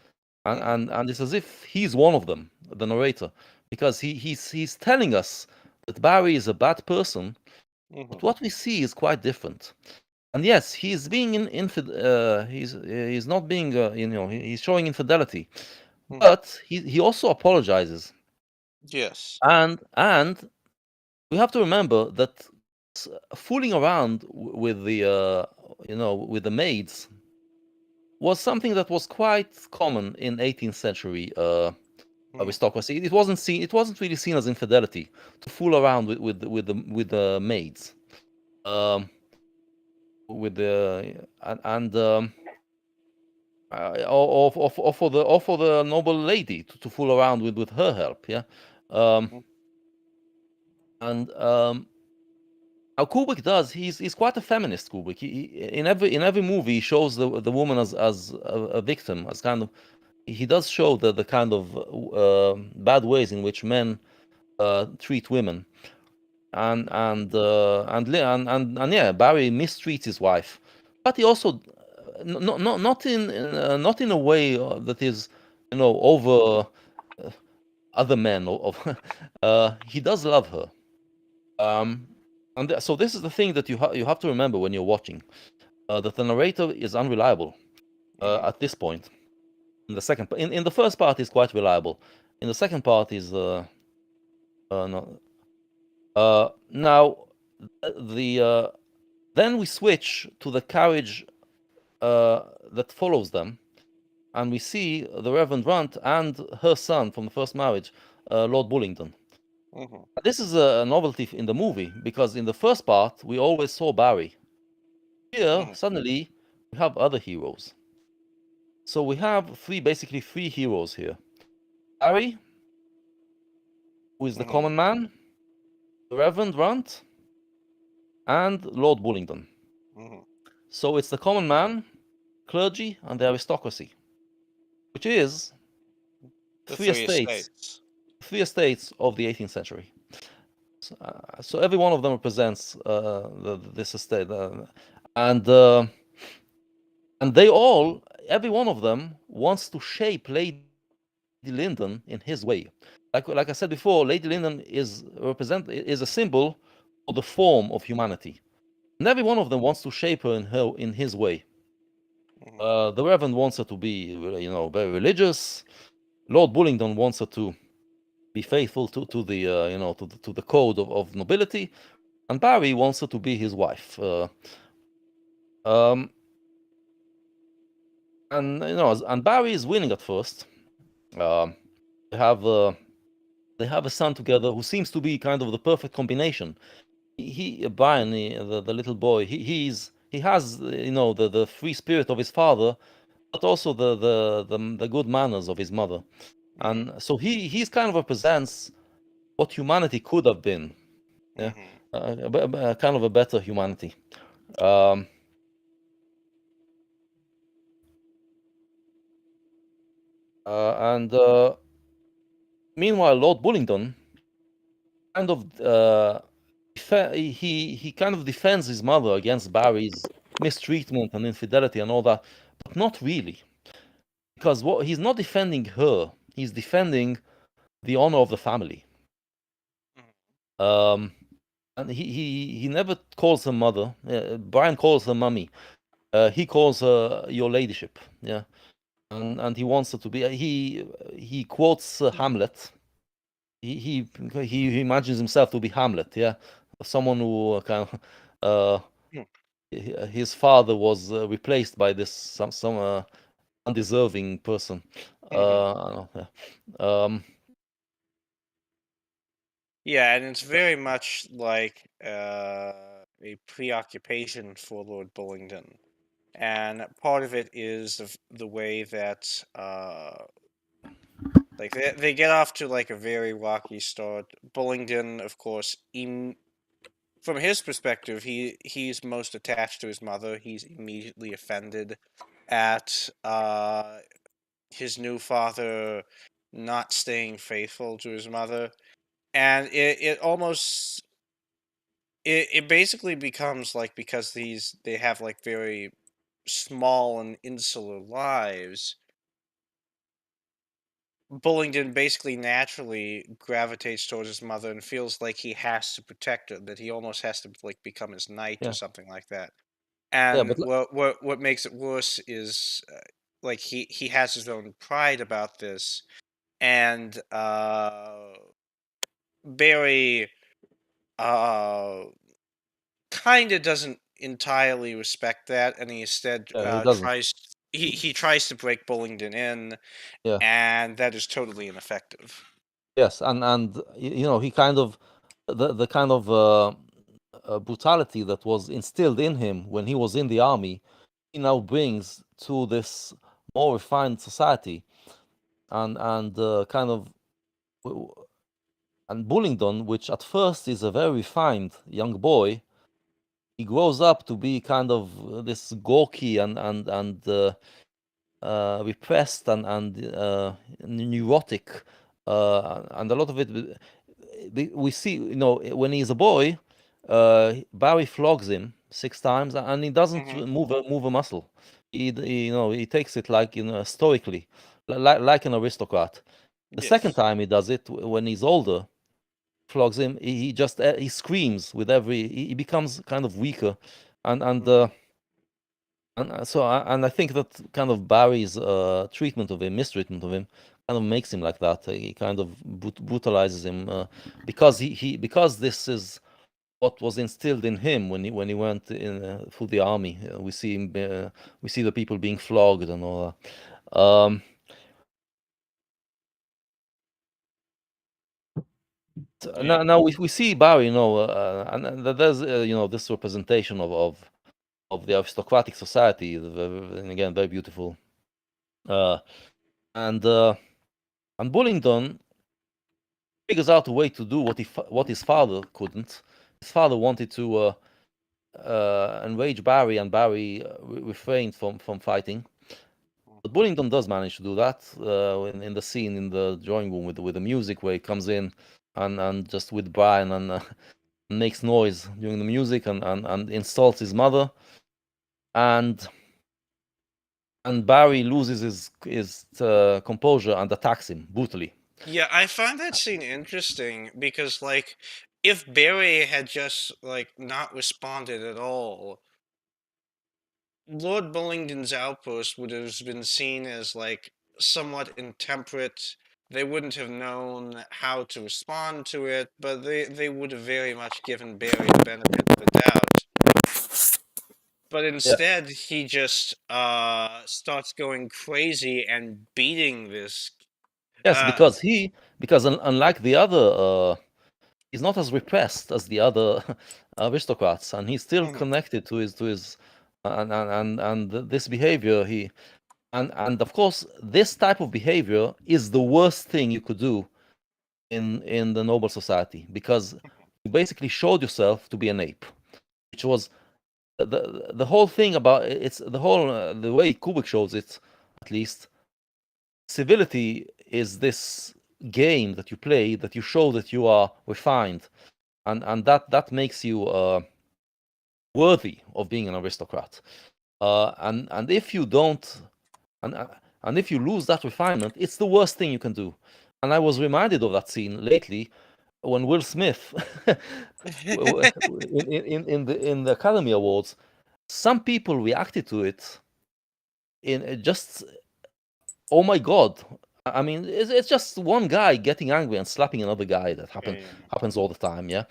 Speaker 2: and it's as if he's one of them, the narrator, because he's telling us that Barry is a bad person, but what we see is quite different. And yes, he's being he's not being he's showing infidelity, but he also apologizes.
Speaker 3: Yes.
Speaker 2: And we have to remember that fooling around with the with the maids was something that was quite common in 18th century aristocracy. It wasn't really seen as infidelity to fool around with the maids, with the or for the noble lady to fool around with her help. Yeah. And how Kubrick does, he's quite a feminist. Kubrick, in every movie, he shows the woman as a victim, as kind of. He does show the kind of bad ways in which men treat women, and yeah, Barry mistreats his wife, but he also not in a way that is over other men. He does love her. And so this is the thing that you have to remember when you're watching, that the narrator is unreliable at this point. In the second, in the first part, is quite reliable. In the second part, is no. Now, then we switch to the carriage that follows them, and we see the Reverend Runt and her son from the first marriage, Lord Bullingdon. This is a novelty in the movie, because in the first part we always saw Barry. Here, suddenly, we have other heroes. So we have basically three heroes here. Barry, who is the common man, the Reverend Runt, and Lord Bullingdon. So it's the common man, clergy, and the aristocracy, which is
Speaker 3: The
Speaker 2: three estates of the 18th century. So every one of them represents this estate. and they all, every one of them, wants to shape Lady Lyndon in his way. Like I said before, Lady Lyndon is a symbol for the form of humanity, and every one of them wants to shape her in his way. The Reverend wants her to be, very religious. Lord Bullingdon wants her to be faithful to the, to the code of nobility, and Barry wants her to be his wife. And Barry is winning at first. They have a son together who seems to be kind of the perfect combination. Brian, the little boy, he has the free spirit of his father, but also the good manners of his mother, and so he's kind of represents what humanity could have been. Yeah, kind of a better humanity. And meanwhile, Lord Bullingdon kind of he kind of defends his mother against Barry's mistreatment and infidelity and all that, but not really, because he's not defending her; he's defending the honor of the family. And he never calls her mother. Brian calls her mummy. He calls her your ladyship. Yeah, and he wants her to be. He quotes Hamlet. He imagines himself to be Hamlet. Yeah, someone who kind of his father was replaced by this some undeserving person.
Speaker 3: Yeah, and it's very much like a preoccupation for Lord Bullingdon. And part of it is the way that like they get off to like a very rocky start. Bullingdon, of course, from his perspective, he's most attached to his mother. He's immediately offended at his new father not staying faithful to his mother, and it almost it basically becomes like, because they have like very small and insular lives, Bullingdon basically naturally gravitates towards his mother and feels like he has to protect her, that he almost has to like become his knight or
Speaker 2: Yeah,
Speaker 3: something like that.
Speaker 2: yeah,
Speaker 3: And
Speaker 2: but
Speaker 3: what makes it worse is like he has his own pride about this, and Barry uh kind of doesn't entirely respect that, and he instead
Speaker 2: yeah, he doesn't.
Speaker 3: he tries to break Bullingdon in,
Speaker 2: Yeah.
Speaker 3: and that is totally ineffective.
Speaker 2: Yes, and he kind of the kind of brutality that was instilled in him when he was in the army, he now brings to this more refined society, and kind of and Bullingdon, which at first is a very refined young boy, he grows up to be kind of this gawky and repressed and neurotic, and a lot of it we see, when he's a boy, Barry flogs him 6 times, and he doesn't
Speaker 3: Hmm.
Speaker 2: move a muscle. He takes it like stoically, like an aristocrat. The second
Speaker 3: Yes.
Speaker 2: time he does it, when he's older, flogs him. He just he screams with every. He becomes kind of weaker, and and.
Speaker 3: Hmm.
Speaker 2: Uh, and I think that kind of Barry's mistreatment of him, kind of makes him like that. He kind of brutalizes him, because this is what was instilled in him when he went in through the army. We see the people being flogged and all that.
Speaker 3: Yeah.
Speaker 2: Now we see Barry, and there's this representation of the aristocratic society, and again very beautiful. Uh, and Bullingdon figures out a way to do what his father couldn't. His father wanted to enrage Barry, and Barry refrained from fighting. But Bullingdon does manage to do that in the scene in the drawing room with the music, where he comes in and just with Brian and makes noise during the music and insults his mother. and Barry loses his composure and attacks him brutally.
Speaker 3: Yeah, I find that scene interesting because, like, if Barry had just not responded at all, Lord Bullingdon's outburst would have been seen as somewhat intemperate. They wouldn't have known how to respond to it, but they would have very much given Barry the benefit of the doubt. But instead, he just starts going crazy and beating this.
Speaker 2: Yes, because unlike the other, he's not as repressed as the other aristocrats, and he's still
Speaker 3: Mhm.
Speaker 2: connected to his and this behavior. And of course, this type of behavior is the worst thing you could do in the noble society, because you basically showed yourself to be an ape, which was the whole thing about it's the whole the way Kubrick shows it, at least. Civility is this game that you play, that you show that you are refined, and that makes you worthy of being an aristocrat. And if you don't, and and if you lose that refinement, it's the worst thing you can do. And I was reminded of that scene lately when Will Smith, in the Academy Awards, some people reacted to it in just, oh my god. I mean, it's just one guy getting angry and slapping another guy. That
Speaker 3: Yeah.
Speaker 2: happens all the time, yeah.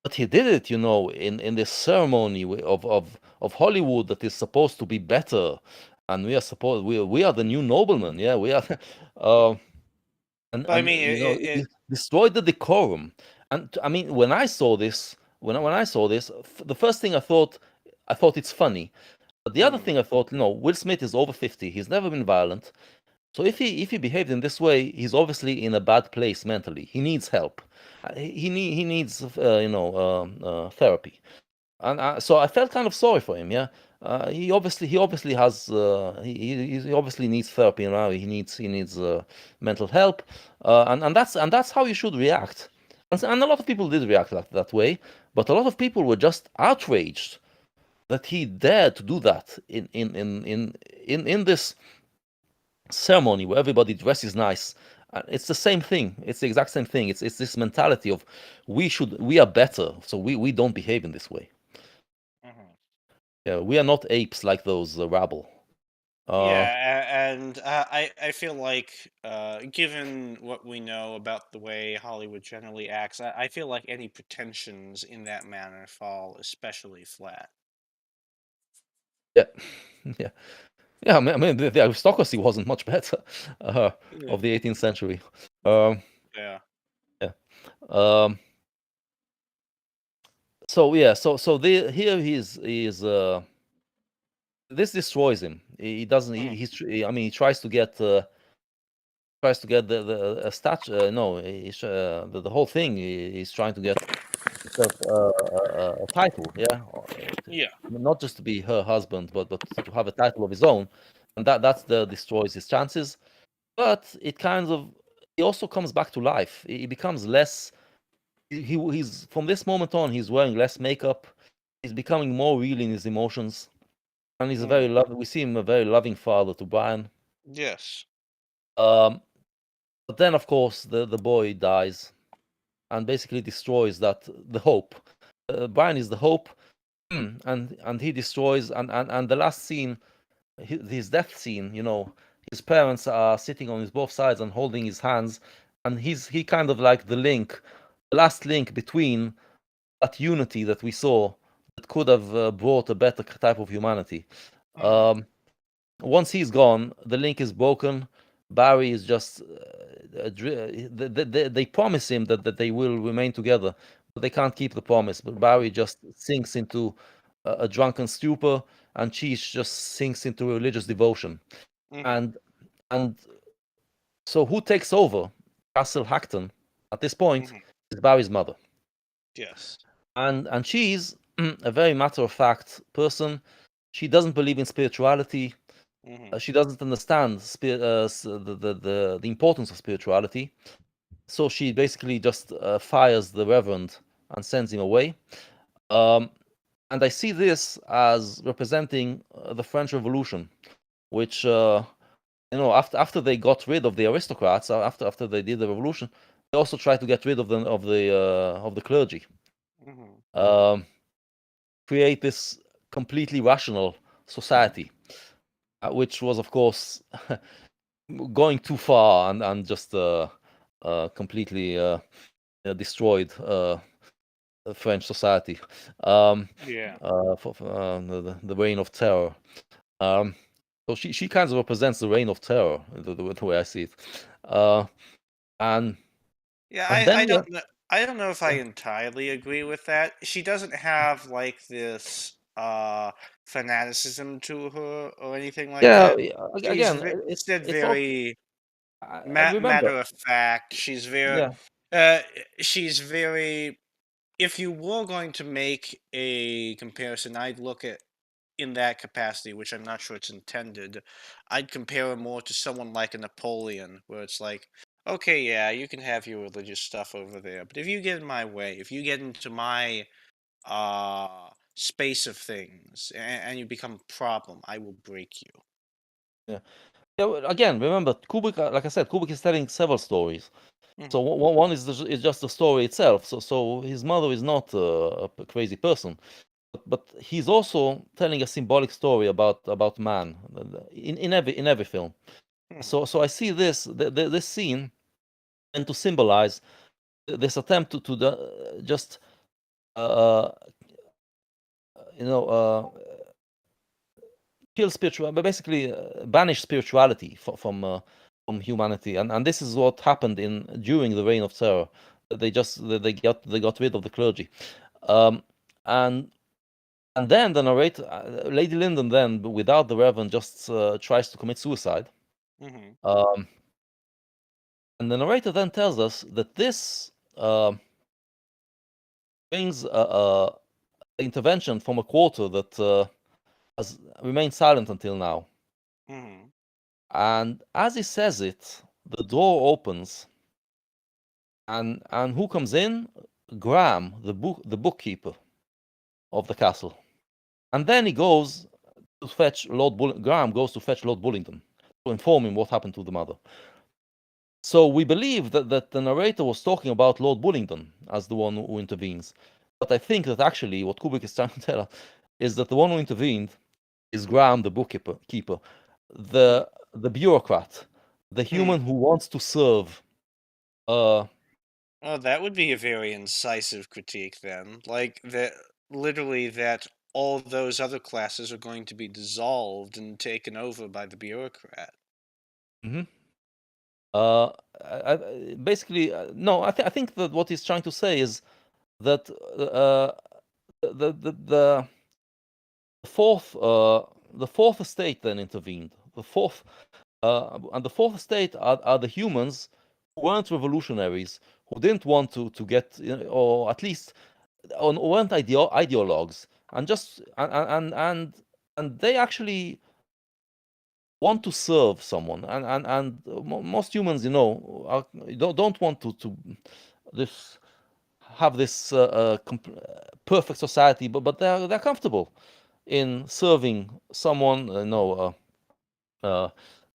Speaker 2: But he did it, in this ceremony of Hollywood that is supposed to be better, and we are the new noblemen, yeah, we are, uh,
Speaker 3: But I mean,
Speaker 2: it destroyed the decorum. And I mean, when I saw this, the first thing I thought it's funny. But the other thing I thought, Will Smith is over 50. He's never been violent. So if he behaved in this way, he's obviously in a bad place mentally. He needs help. He needs therapy. And so I felt kind of sorry for him. Yeah, he obviously has he obviously needs therapy now. He needs mental help, and that's how you should react. And a lot of people did react that way, but a lot of people were just outraged that he dared to do that in this ceremony where everybody dresses nice. It's the same thing. It's the exact same thing. It's this mentality of we are better, so we don't behave in this way. Yeah, we are not apes like those rabble.
Speaker 3: yeah, and I feel like, given what we know about the way Hollywood generally acts, I feel like any pretensions in that manner fall especially flat.
Speaker 2: Yeah, yeah, yeah. I mean, the aristocracy wasn't much better
Speaker 3: Yeah.
Speaker 2: of the 18th century. Um,
Speaker 3: Yeah.
Speaker 2: yeah. Um, so yeah, here this destroys him. He doesn't. I mean, he tries to get the statue. No, the whole thing. He's trying to get himself a title. Yeah,
Speaker 3: Yeah.
Speaker 2: not just to be her husband, but to have a title of his own, and that destroys his chances. But he also comes back to life. He becomes less. He's from this moment on. He's wearing less makeup. He's becoming more real in his emotions, and he's a very loving. We see him a very loving father to Brian.
Speaker 3: Yes.
Speaker 2: But then, of course, the boy dies, and basically destroys the hope. Brian is the hope, and he destroys. And the last scene, his death scene. His parents are sitting on his both sides and holding his hands, and he kind of like the last link between that unity that we saw that could have brought a better type of humanity. Once he's gone, the link is broken. Barry is just they promise him that they will remain together, but they can't keep the promise. But Barry just sinks into a drunken stupor, and Cheech just sinks into religious devotion. And so who takes over Castle Hackton at this point is Barry's mother.
Speaker 3: Yes.
Speaker 2: And she's a very matter-of-fact person. She doesn't believe in spirituality. She doesn't understand the importance of spirituality. So she basically just fires the reverend and sends him away. and I see this as representing the French Revolution, which after they got rid of the aristocrats, after they did the revolution, they also tried to get rid of the clergy,
Speaker 3: Mhm.
Speaker 2: create this completely rational society, which was of course going too far and just completely destroyed French society.
Speaker 3: Yeah.
Speaker 2: For the reign of terror. So she kind of represents the reign of terror, the way I see it. And
Speaker 3: Yeah,
Speaker 2: and then
Speaker 3: I don't know if I
Speaker 2: yeah,
Speaker 3: entirely agree with that. She doesn't have like this fanaticism to her or anything like
Speaker 2: yeah,
Speaker 3: that.
Speaker 2: again,
Speaker 3: Instead
Speaker 2: it's all
Speaker 3: very
Speaker 2: I remember.
Speaker 3: matter of fact.
Speaker 2: Yeah,
Speaker 3: Uh she's very if you were going to make a comparison, I'd look at in that capacity, which I'm not sure it's intended, I'd compare him more to someone like a Napoleon, where it's like, okay, yeah, you can have your religious stuff over there, but if you get in my way, if you get into my space of things, and you become a problem, I will break you.
Speaker 2: yeah, yeah. Well, again, remember Kubrick. Like I said, Kubrick is telling several stories. So
Speaker 3: Hmm.
Speaker 2: one is just the story itself. So his mother is not a crazy person, but he's also telling a symbolic story about man in every film.
Speaker 3: Hmm.
Speaker 2: So I see this scene and to symbolize this attempt just uh, you know kill spiritual, but basically banish spirituality from humanity, and this is what happened in during the reign of terror. They got rid of the clergy, um, and and then the narrator, Lady Lyndon, then without the Reverend, just tries to commit suicide.
Speaker 3: Hmm.
Speaker 2: Um, and the narrator then tells us that this brings intervention from a quarter that has remained silent until now.
Speaker 3: Hmm.
Speaker 2: And as he says it, the door opens, and who comes in? Graham, the bookkeeper of the castle. And then he goes to fetch Graham goes to fetch Lord Bullingdon to inform him what happened to the mother. So we believe that the narrator was talking about Lord Bullingdon as the one who intervenes. But I think that actually what Kubrick is trying to tell us is that the one who intervened is Graham, the bookkeeper, the bureaucrat, the
Speaker 3: Hmm.
Speaker 2: human who wants to serve. Uh,
Speaker 3: Oh, that would be a very incisive critique then. Like that literally that all those other classes are going to be dissolved and taken over by the bureaucrat.
Speaker 2: mhm. uh, Basically, no. I think that what he's trying to say is that the fourth the fourth estate then intervened. And the fourth estate are the humans who weren't revolutionaries, who didn't want to get, or at least weren't ideologues, and just and they actually want to serve someone, and most humans, don't want to this have this perfect society, but they're comfortable in serving someone, uh,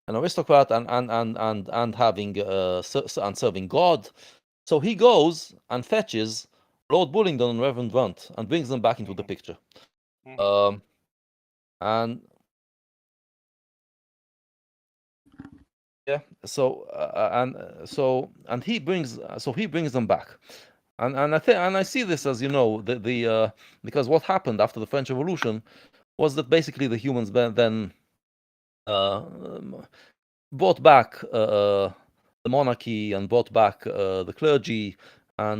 Speaker 2: an aristocrat, and having and serving God. So he goes and fetches Lord Bullingdon and Reverend Runt and brings them back into the
Speaker 3: Mhm,
Speaker 2: picture.
Speaker 3: mhm,
Speaker 2: Um, and yeah, and he brings them back. And I see this as, the because what happened after the French Revolution was that basically the humans then um, brought back the monarchy and brought back the clergy,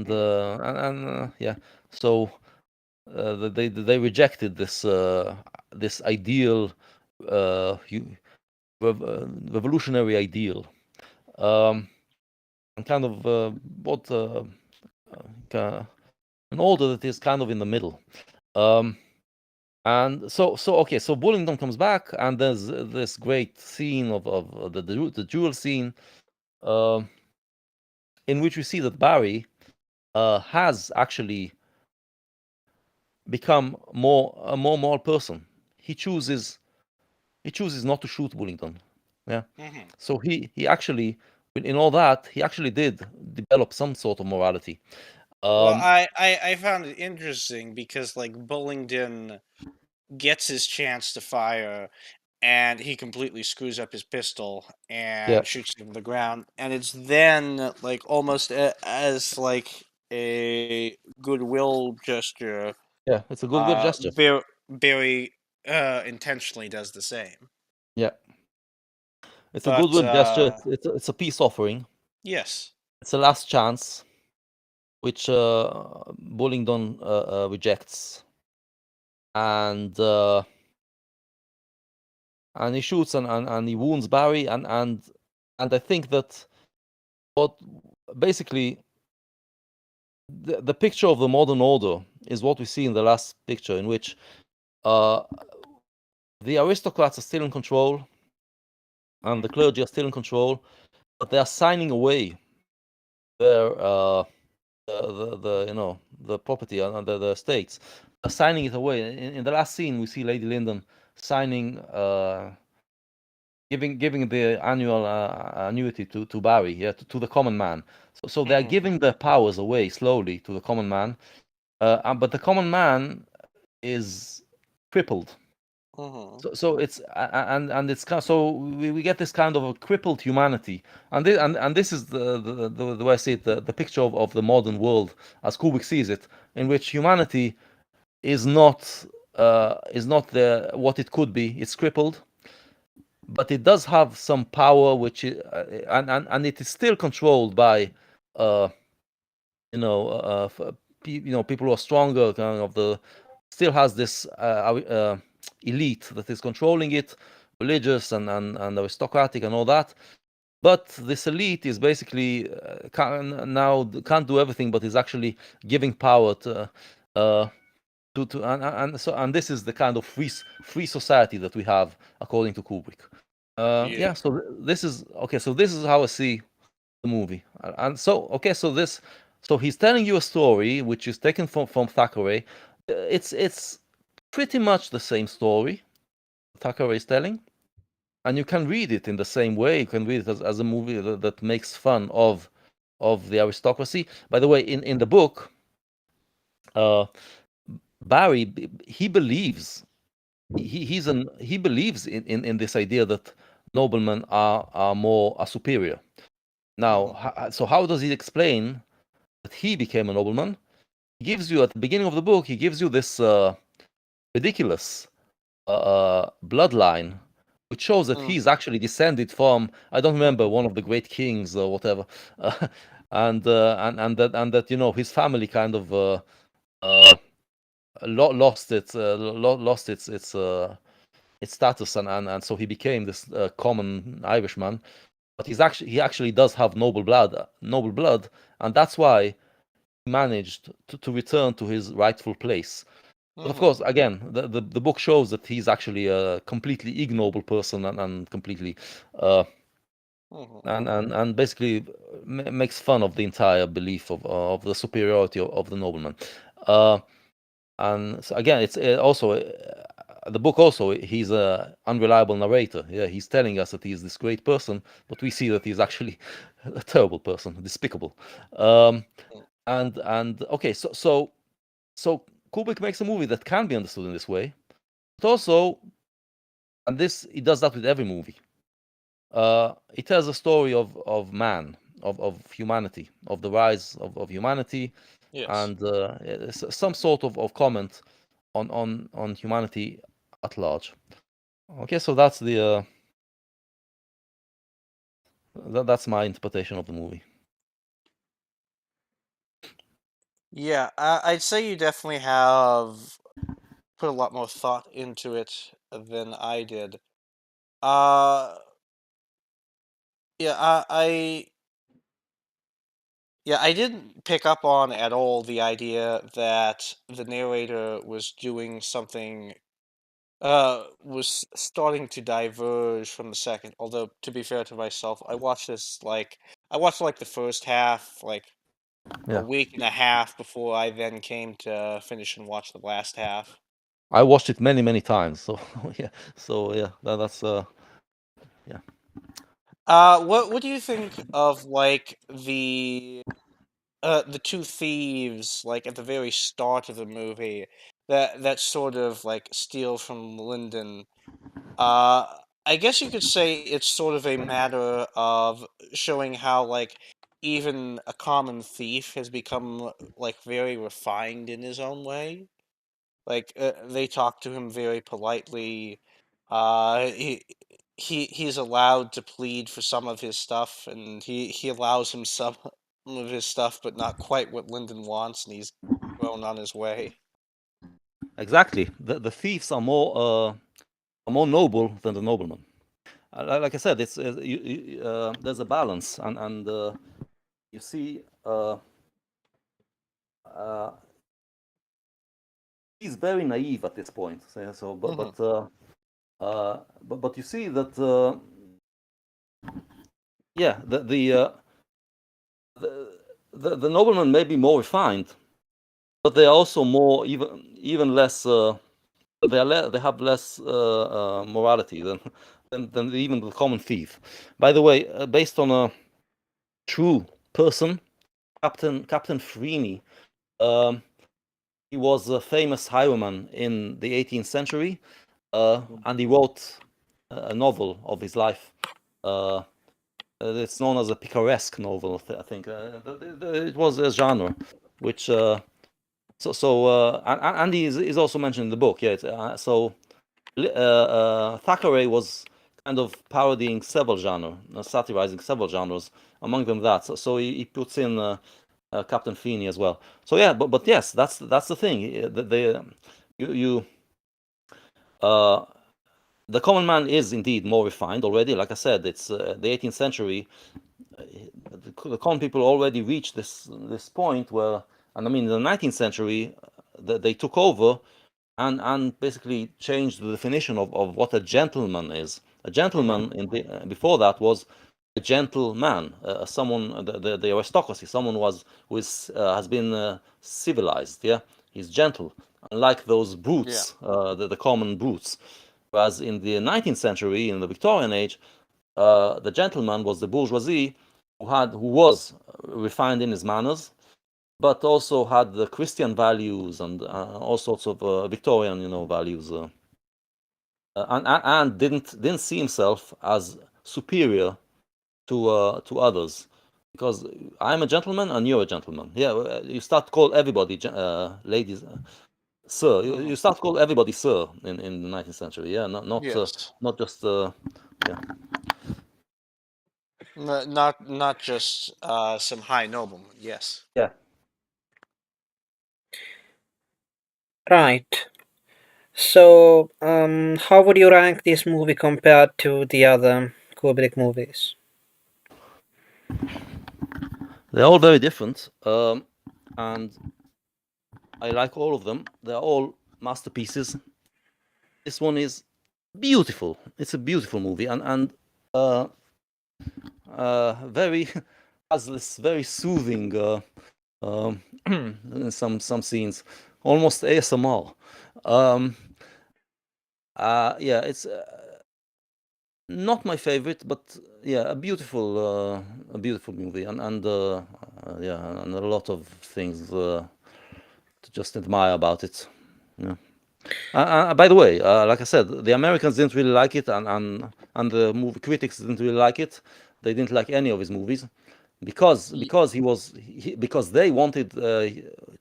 Speaker 3: mhm,
Speaker 2: yeah. So they rejected this ideal, uh, hu- revolutionary ideal, um, and kind of brought an order that is kind of in the middle. Um, and okay, so Bullingdon comes back, and there's this great scene of the duel scene, uh, in which we see that Barry has actually become a more moral person. He chooses not to shoot Bullingdon. Yeah.
Speaker 3: Mhm.
Speaker 2: So he actually, in all that, he actually did develop some sort of morality.
Speaker 3: Well, I found it interesting because like Bullingdon gets his chance to fire, and he completely screws up his pistol
Speaker 2: Yeah.
Speaker 3: and shoots him to the ground, and it's then like almost as like a goodwill gesture.
Speaker 2: Yeah, it's a goodwill gesture.
Speaker 3: Barry intentionally does the same.
Speaker 2: Yeah, it's a
Speaker 3: But
Speaker 2: goodwill gesture. It's a peace offering.
Speaker 3: yes.
Speaker 2: It's a last chance, which Bullingdon rejects, and he shoots and he wounds Barry, and I think that what basically the picture of the modern order is what we see in the last picture, in which uh, the aristocrats are still in control and the clergy are still in control, but they are signing away their the you know the property and the estates, are signing it away. In the last scene, we see Lady Lyndon signing, giving the annual annuity to Barry, yeah, to the common man. So they are
Speaker 3: Mhm.
Speaker 2: giving their powers away slowly to the common man, but the common man is crippled.
Speaker 3: Mhm.
Speaker 2: So it's and it's kind so we get this kind of a crippled humanity, and this is the way I see it, the picture of the modern world as Kubrick sees it, in which humanity is not the what it could be. It's crippled, but it does have some power, which and it is still controlled by uh people who are stronger, kind of the still has this elite that is controlling it, religious and aristocratic and all that. But this elite is basically can't do everything, but is actually giving power uh, and this is the kind of free society that we have according to Kubrick.
Speaker 3: Yeah.
Speaker 2: Yeah, so this is okay. So this is how I see the movie. And so okay, so he's telling you a story which is taken from Thackeray. It's pretty much the same story Thackeray is telling, and you can read it in the same way. You can read it as a movie that makes fun of the aristocracy. By the way, in the book, uh, Barry he believes he believes in this idea that noblemen are superior. Now,
Speaker 3: Mhm.
Speaker 2: so how does he explain that he became a nobleman? He gives you at the beginning of the book, he gives you this ridiculous bloodline, which shows that
Speaker 3: Mhm.
Speaker 2: he's actually descended from, I don't remember, one of the great kings or whatever, uh, and that his family kind of uh, lost its status, and so he became this common Irishman. But he actually does have noble blood, and that's why he managed to return to his rightful place. But of course,
Speaker 3: Mhm.
Speaker 2: again, the book shows that he's actually a completely ignoble person and completely uh,
Speaker 3: Mhm.
Speaker 2: and basically makes fun of the entire belief of the superiority of the nobleman. Uh, and so again, it's also the book also he's a unreliable narrator. Yeah, he's telling us that he's this great person, but we see that he's actually a terrible person, despicable. Um, and okay, so Kubrick makes a movie that can be understood in this way, but also, and this he does that with every movie. It tells a story of man, of humanity, of the rise of humanity,
Speaker 3: Yes.
Speaker 2: and some sort of comment on humanity at large. Okay, so that's that's my interpretation of the movie.
Speaker 3: Yeah, I'd say you definitely have put a lot more thought into it than I did. Uh, yeah, yeah, I didn't pick up on at all the idea that the narrator was doing something, was starting to diverge from the second. Although, to be fair to myself, I watched like the first half, like a
Speaker 2: Yeah.
Speaker 3: week and a half before I then came to finish and watch the last half.
Speaker 2: I watched it many, many times. So yeah. So yeah, that's yeah.
Speaker 3: What do you think of like the two thieves like at the very start of the movie that sort of like steal from Lyndon? Uh, I guess you could say it's sort of a matter of showing how like even a common thief has become like very refined in his own way. Like they talk to him very politely. He's allowed to plead for some of his stuff, and he allows him some of his stuff, but not quite what Lyndon wants, and he's going on his way.
Speaker 2: Exactly. The thieves are more noble than the noblemen. Like I said, it's there's a balance, and you see, uh, he's very naive at this point. So,
Speaker 3: Hmm.
Speaker 2: but you see that yeah, the the noblemen may be more refined, but they are also more even less. They have less morality than even the common thief. By the way, based on a true person, Captain Freeney. Um, he was a famous highwayman in the 18th century, and he wrote a novel of his life. Uh, it's known as a picaresque novel, I think. It was a genre, which and he's also mentioned in the book. Yeah, Thackeray was kind of parodying several genres, satirizing several genres, among them that. So he puts in Captain Feeney as well. So yeah, but yes, that's the thing. You uh, the common man is indeed more refined already. Like I said, it's the 18th century. The common people already reached this point where, and I mean, in the 19th century, they took over and basically changed the definition of what a gentleman is. A
Speaker 3: Hmm.
Speaker 2: gentleman before that was a gentleman, someone the aristocracy, someone has been civilized. Yeah, he's gentle, unlike those
Speaker 3: Yeah.
Speaker 2: brutes, the common brutes. Whereas in the 19th century, in the Victorian age, the gentleman was the bourgeoisie who was refined in his manners, but also had the Christian values and all sorts of Victorian, values, and didn't see himself as superior to others, because I'm a gentleman and you're a gentleman. Yeah, you start to call everybody, ladies, sir.
Speaker 3: Hmm.
Speaker 2: You start to call everybody sir in the 19th century. Yeah,
Speaker 3: Yes.
Speaker 2: not just yeah.
Speaker 3: Not just some high nobleman. Yes.
Speaker 2: Yeah.
Speaker 1: Right. So, how would you rank this movie compared to the other Kubrick movies?
Speaker 2: They're all very different, and I like all of them. They're all masterpieces. This one is beautiful. It's a beautiful movie, and uh, very has this very soothing in some scenes, almost ASMR. Um, yeah, it's not my favorite, but yeah, a beautiful movie, and yeah, and a lot of things to just admire about it. Yeah. By the way, like I said, the Americans didn't really like it, and the movie critics didn't really like it. They didn't like any of his movies because they wanted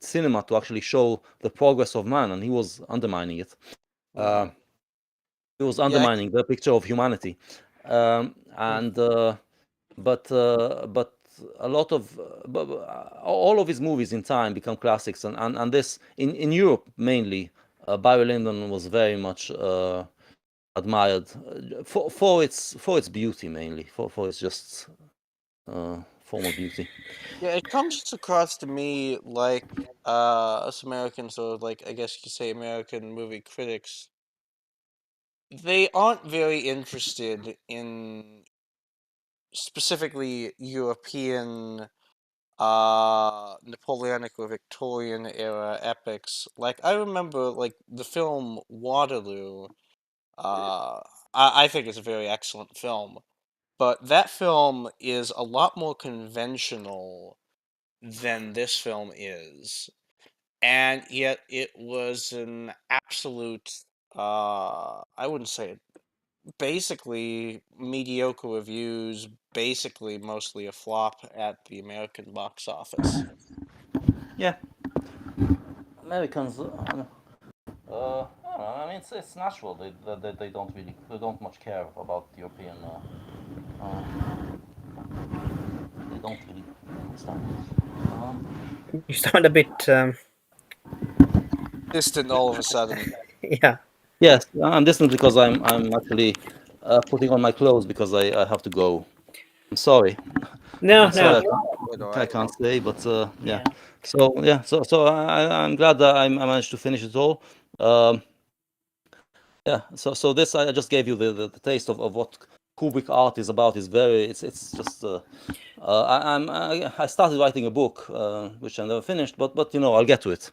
Speaker 2: cinema to actually show the progress of man, and he was undermining it. Uh,
Speaker 3: Hmm.
Speaker 2: he was
Speaker 3: Yeah.
Speaker 2: undermining the picture of humanity, and but a lot of all of his movies in time become classics, and this in Europe mainly. Barry Lyndon was very much admired for its beauty, mainly for its just formal beauty.
Speaker 3: Yeah, it comes across to me like us Americans, or like I guess you could say American movie critics, they aren't very interested in specifically European Napoleonic or Victorian era epics. Like I remember like the film Waterloo. I think it's a very excellent film, but that film is a lot more conventional than this film is, and yet it was an absolute. I wouldn't say it. Basically mediocre reviews, basically mostly a flop at the American box office.
Speaker 2: Yeah, Americans. I don't know, I mean, it's natural. They don't really they don't much care about European. They don't really understand.
Speaker 1: You sound a bit,
Speaker 3: Distant all of a sudden.
Speaker 1: yeah.
Speaker 2: Yes, I'm distant because I'm actually putting on my clothes because I have to go. I'm sorry.
Speaker 1: No,
Speaker 2: I'm sorry,
Speaker 1: no.
Speaker 3: Quite all
Speaker 2: I
Speaker 3: right.
Speaker 2: can't stay, but yeah.
Speaker 1: Yeah.
Speaker 2: So yeah, so I'm glad that I managed to finish it all. Um, yeah. So this I just gave you the taste of what Kubrick art is about. Is very it's just. I started writing a book, which I never finished, but you know I'll get to it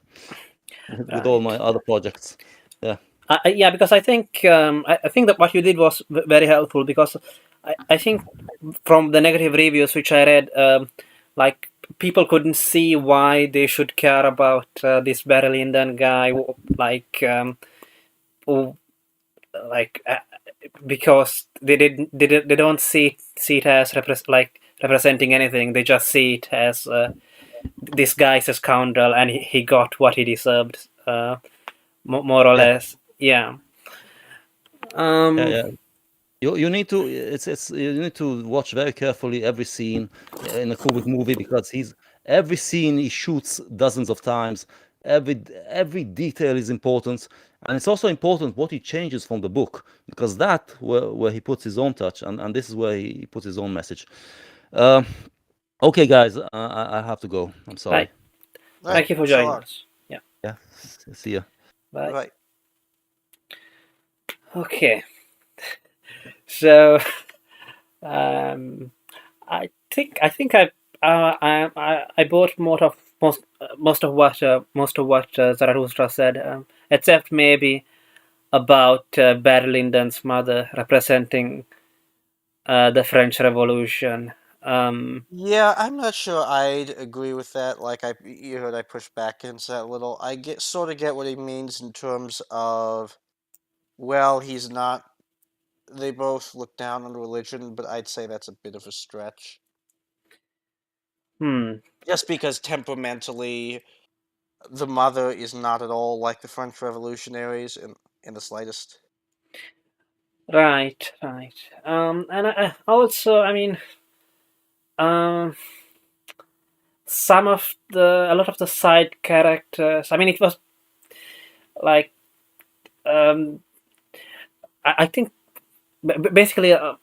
Speaker 2: with all my
Speaker 1: Right.
Speaker 2: other projects. Yeah.
Speaker 1: Yeah, because I think I think that what you did was very helpful because I think from the negative reviews which I read, like people couldn't see why they should care about this Barry Lyndon guy, like who, like because they don't see it as representing anything. They just see it as this guy's a scoundrel and he got what he deserved, more or
Speaker 2: Yeah.
Speaker 1: less. Yeah.
Speaker 2: Yeah.
Speaker 1: Um.
Speaker 2: Yeah. You need to it's you need to watch very carefully every scene in a Kubrick movie because he's every scene he shoots dozens of times. Every detail is important, and it's also important what he changes from the book because that where he puts his own touch, and this is where he puts his own message. Uh, okay, guys, I have to go. I'm sorry.
Speaker 1: Right.
Speaker 3: Right.
Speaker 1: Thank you for
Speaker 3: So
Speaker 1: joining
Speaker 3: long.
Speaker 1: us. Yeah.
Speaker 2: Yeah, see ya.
Speaker 1: Bye.
Speaker 3: Right.
Speaker 1: Okay. So um, I think I bought most of what Zarathustra said, except maybe about Barry Lyndon's mother representing the French Revolution.
Speaker 3: Yeah, I'm not sure I'd agree with that. Like you heard, I pushed back against that a little. I sort of get what he means in terms of, well, he's not. They both look down on religion, but I'd say that's a bit of a stretch.
Speaker 1: Hmm.
Speaker 3: Just because temperamentally, the mother is not at all like the French revolutionaries in the slightest.
Speaker 1: Right. Right. And also, I mean, um, a lot of the side characters. I mean, it was like um, I think basically a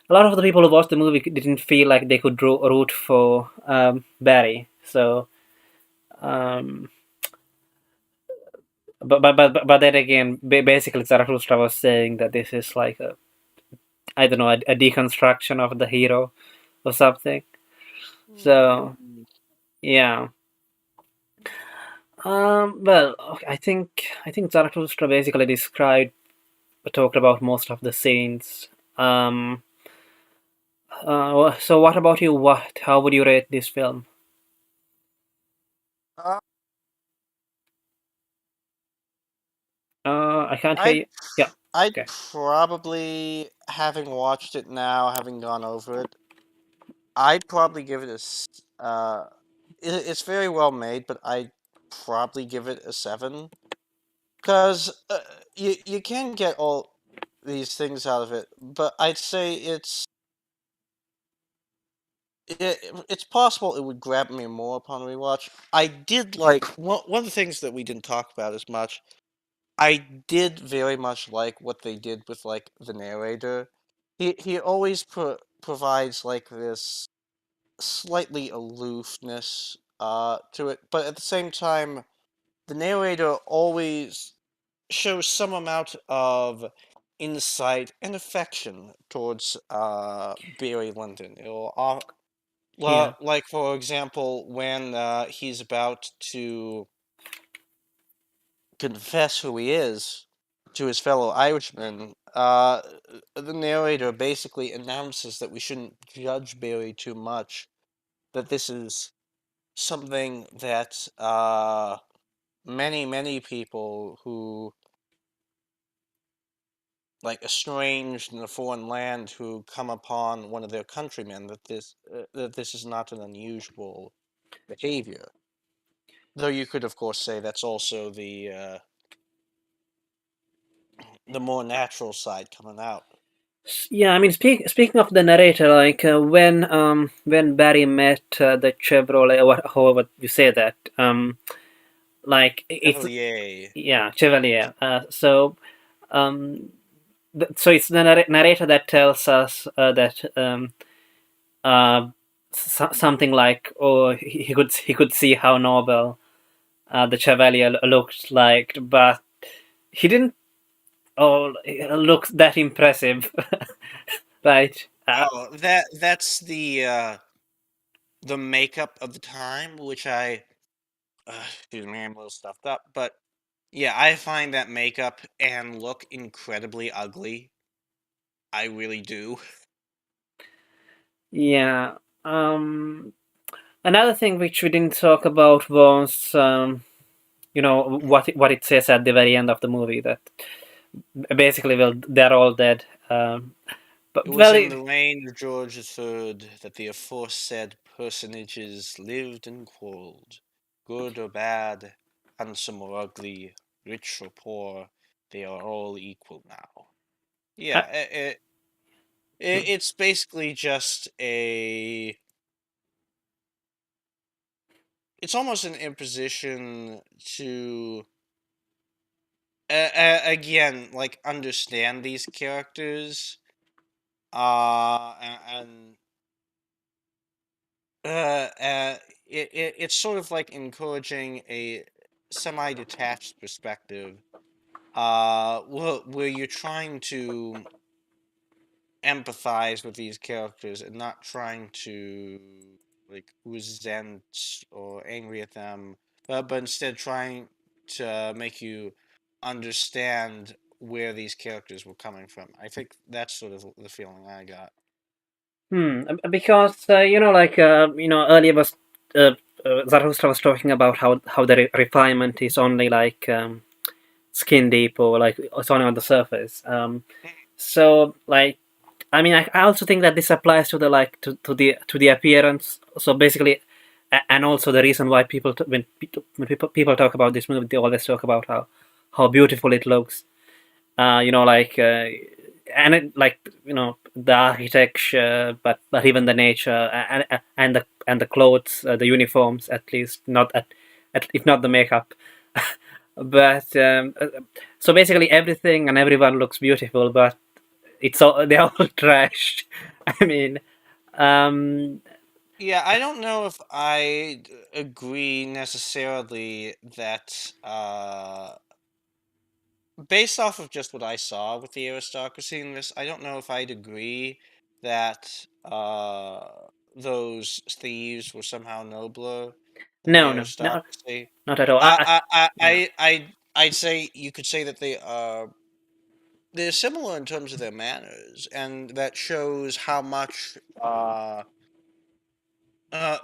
Speaker 1: lot of the people who watched the movie didn't feel like they could root for Barry. So, um, but then again, basically Zarathustra was saying that this is like a, I don't know, a deconstruction of the hero or something. So yeah. Well, okay, I think Zarathustra basically talked about most of the scenes. Um, so what about you? How would you rate this film?
Speaker 3: Uh,
Speaker 1: I can't hear
Speaker 3: I'd
Speaker 1: you. Yeah.
Speaker 3: I'd
Speaker 1: Okay.
Speaker 3: probably, having watched it now, having gone over it, I'd probably give it it's very well made, but I'd probably give it a 7. Because you can get all these things out of it, but I'd say it's possible it would grab me more upon rewatch. I did like one of the things that we didn't talk about as much. I did very much like what they did with like the narrator. He always provides like this slightly aloofness to it, but at the same time, the narrator always shows some amount of insight and affection towards Barry Lyndon.
Speaker 1: Yeah.
Speaker 3: Like for example, when he's about to confess who he is to his fellow Irishmen, the narrator basically announces that we shouldn't judge Barry too much, that this is something that many people who like estranged in a foreign land who come upon one of their countrymen, that this is not an unusual behavior. Though you could, of course, say that's also the more natural side coming out.
Speaker 1: Yeah, I mean, speaking of the narrator, like when Barry met the Chevrolet, or however you say that, like it's
Speaker 3: Chevalier.
Speaker 1: yeah, Chevalier. Um, so it's the narrator that tells us that uh, something like, oh, he could see how noble the Chevalier looked like, but he didn't. Oh, looks that impressive, right?
Speaker 3: Oh, that's the makeup of the time, which excuse me, I'm a little stuffed up, but yeah, I find that makeup and look incredibly ugly. I really do.
Speaker 1: Yeah. Another thing which we didn't talk about was, what it says at the very end of the movie, that basically, well, they're all dead. But
Speaker 3: It was
Speaker 1: well,
Speaker 3: in the reign of George III that the aforesaid personages lived and quarrelled, good or bad, handsome or ugly, rich or poor, they are all equal now.
Speaker 1: uh,
Speaker 3: Yeah, it's basically just a. It's almost an imposition to, again, like understand these characters, and it's sort of like encouraging a semi-detached perspective, where you're trying to empathize with these characters and not trying to like resent or angry at them, but instead trying to make you understand where these characters were coming from. I think that's sort of the feeling I got.
Speaker 1: because earlier was Zarathustra was talking about how the refinement is only like skin deep, or like it's only on the surface. So like, I mean, I also think that this applies to the like to the appearance. So basically, and also the reason why when people talk about this movie, they always talk about how beautiful it looks. Like and it, like the architecture, but even the nature, and the clothes, the uniforms, at least not if not the makeup. But so basically everything and everyone looks beautiful, but they're all trashed. I mean, um,
Speaker 3: Yeah, I don't know if I agree necessarily that, based off of just what I saw with the aristocracy in this, I don't know if I'd agree that those thieves were somehow nobler than the
Speaker 1: no, no, no,
Speaker 3: aristocracy.
Speaker 1: not at all. Yeah.
Speaker 3: I'd say you could say that they're similar in terms of their manners, and that shows how much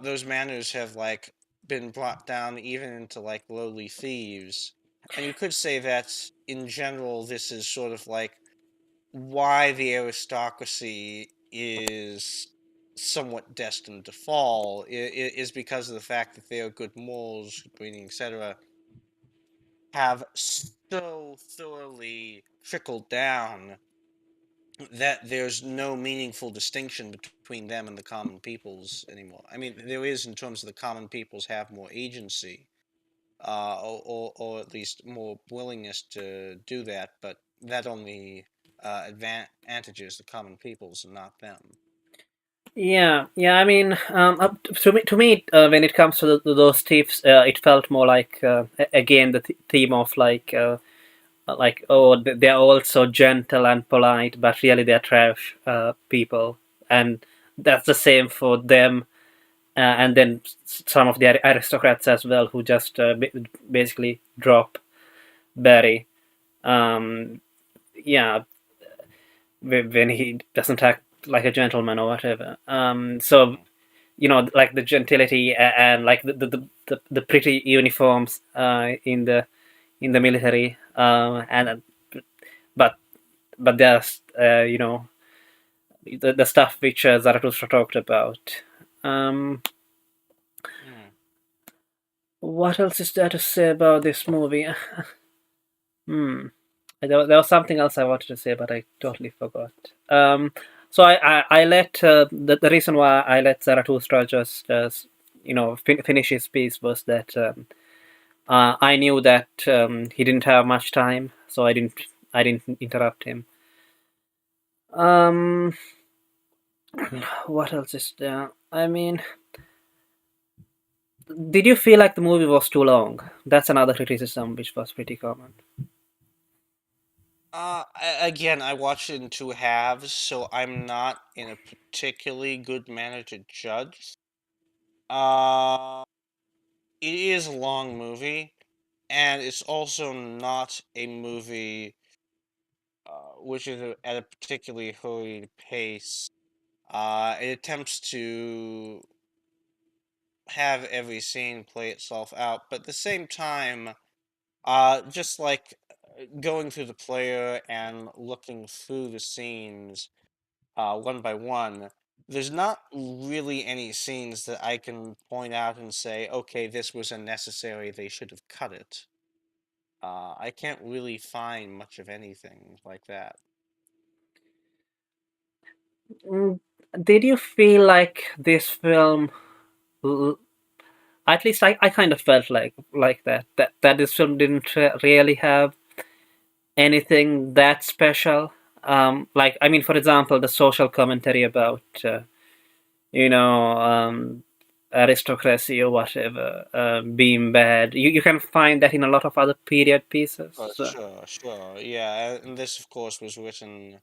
Speaker 3: those manners have like been brought down even into like lowly thieves. And you could say that in general, this is sort of like why the aristocracy is somewhat destined to fall is because of the fact that their good morals, good breeding, etc., have so thoroughly trickled down that there's no meaningful distinction between them and the common peoples anymore. I mean, there is in terms of the common peoples have more agency, or at least more willingness to do that, but that only advantages the common peoples and not them.
Speaker 1: Yeah, yeah. I mean, to me, when it comes to those thieves, it felt more like again the theme of like, oh, they're all so gentle and polite, but really they're trash people, and that's the same for them. and then some of the aristocrats as well, who just basically drop Barry. Yeah, when he doesn't act like a gentleman or whatever. So like the gentility and like the pretty uniforms in the military, and but there's the stuff which Zarathustra talked about. What else is there to say about this movie? There was something else I wanted to say, but I totally forgot. So I let the reason why I let Zarathustra just finish his piece was that I knew that he didn't have much time, so I didn't interrupt him. What else is there? I mean, did you feel like the movie was too long? That's another criticism which was pretty common.
Speaker 3: Again, I watched it in two halves, so I'm not in a particularly good manner to judge. It is a long movie, and it's also not a movie which is at a particularly hurried pace. It attempts to have every scene play itself out, but at the same time, just like going through the player and looking through the scenes one by one, there's not really any scenes that I can point out and say, okay, this was unnecessary, they should have cut it. I can't really find much of anything like that.
Speaker 1: Did you feel like this film, at least I kind of felt like that this film didn't really have anything that special? Like, I mean, for example, the social commentary about you know um, aristocracy or whatever being bad. You can find that in a lot of other period pieces.
Speaker 3: Sure, yeah, and this, of course, was written,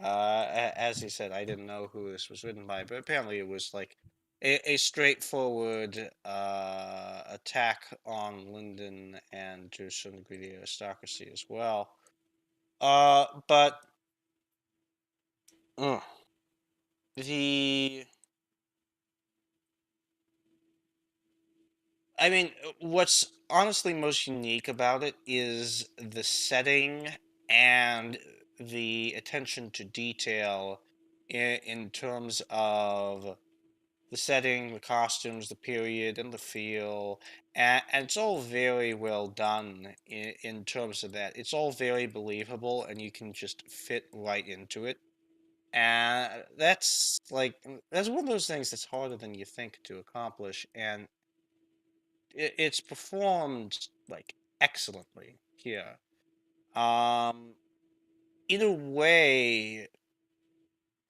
Speaker 3: as he said, I didn't know who this was written by, but apparently it was like a straightforward attack on Lyndon and to a certain degree the aristocracy as well. But uh, the I mean, what's honestly most unique about it is the setting and the attention to detail in terms of the setting, the costumes, the period, and the feel. And it's all very well done in terms of that. It's all very believable, and you can just fit right into it. And that's one of those things that's harder than you think to accomplish. And it's performed like excellently here. Um, in a way,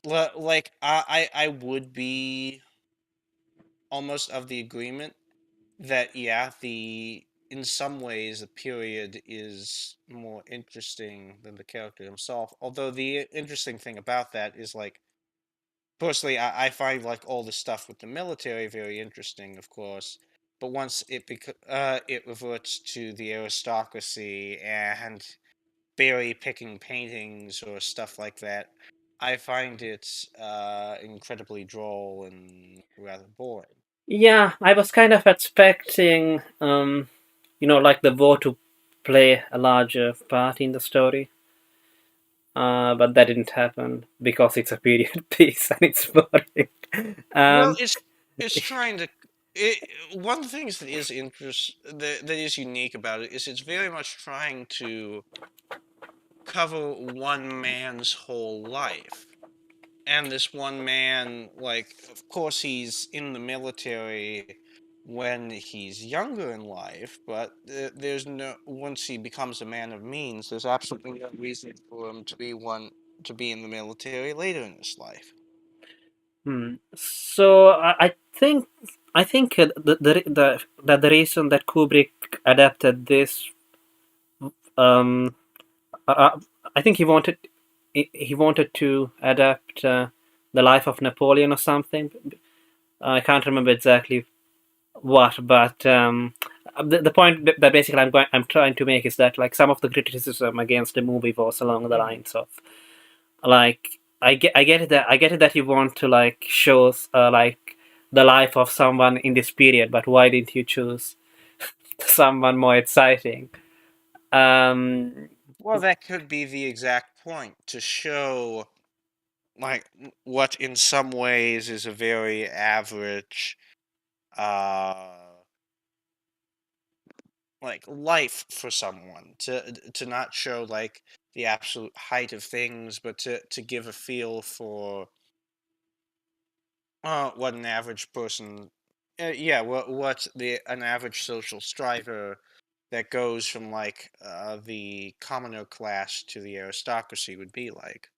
Speaker 3: like I would be almost of the agreement that yeah, the in some ways the period is more interesting than the character himself. Although the interesting thing about that is like personally, I find like all the stuff with the military very interesting, of course. But once it reverts to the aristocracy and berry picking paintings or stuff like that, I find it incredibly droll and rather boring.
Speaker 1: Yeah, I was kind of expecting, like the war to play a larger part in the story, but that didn't happen because it's a period piece and it's boring.
Speaker 3: Well,
Speaker 1: Um,
Speaker 3: it's trying to. It, one of the things that is that is unique about it is it's very much trying to cover one man's whole life. And this one man, like, of course, he's in the military when he's younger in life, but there's no. Once he becomes a man of means, there's absolutely no reason for him to be in the military later in his life.
Speaker 1: So I think that the reason that Kubrick adapted this, um, I think he wanted to adapt the life of Napoleon or something. I can't remember exactly what, but the point that basically I'm trying to make is that like some of the criticism against the movie was along the lines of like I get it that you want to like show like the life of someone in this period, but why didn't you choose someone more exciting? Um,
Speaker 3: Well, that could be the exact point to show, like, what in some ways is a very average, uh, like life for someone. To not show like the absolute height of things, but to give a feel for what an average person, yeah, what the an average social striver that goes from like the commoner class to the aristocracy would be like.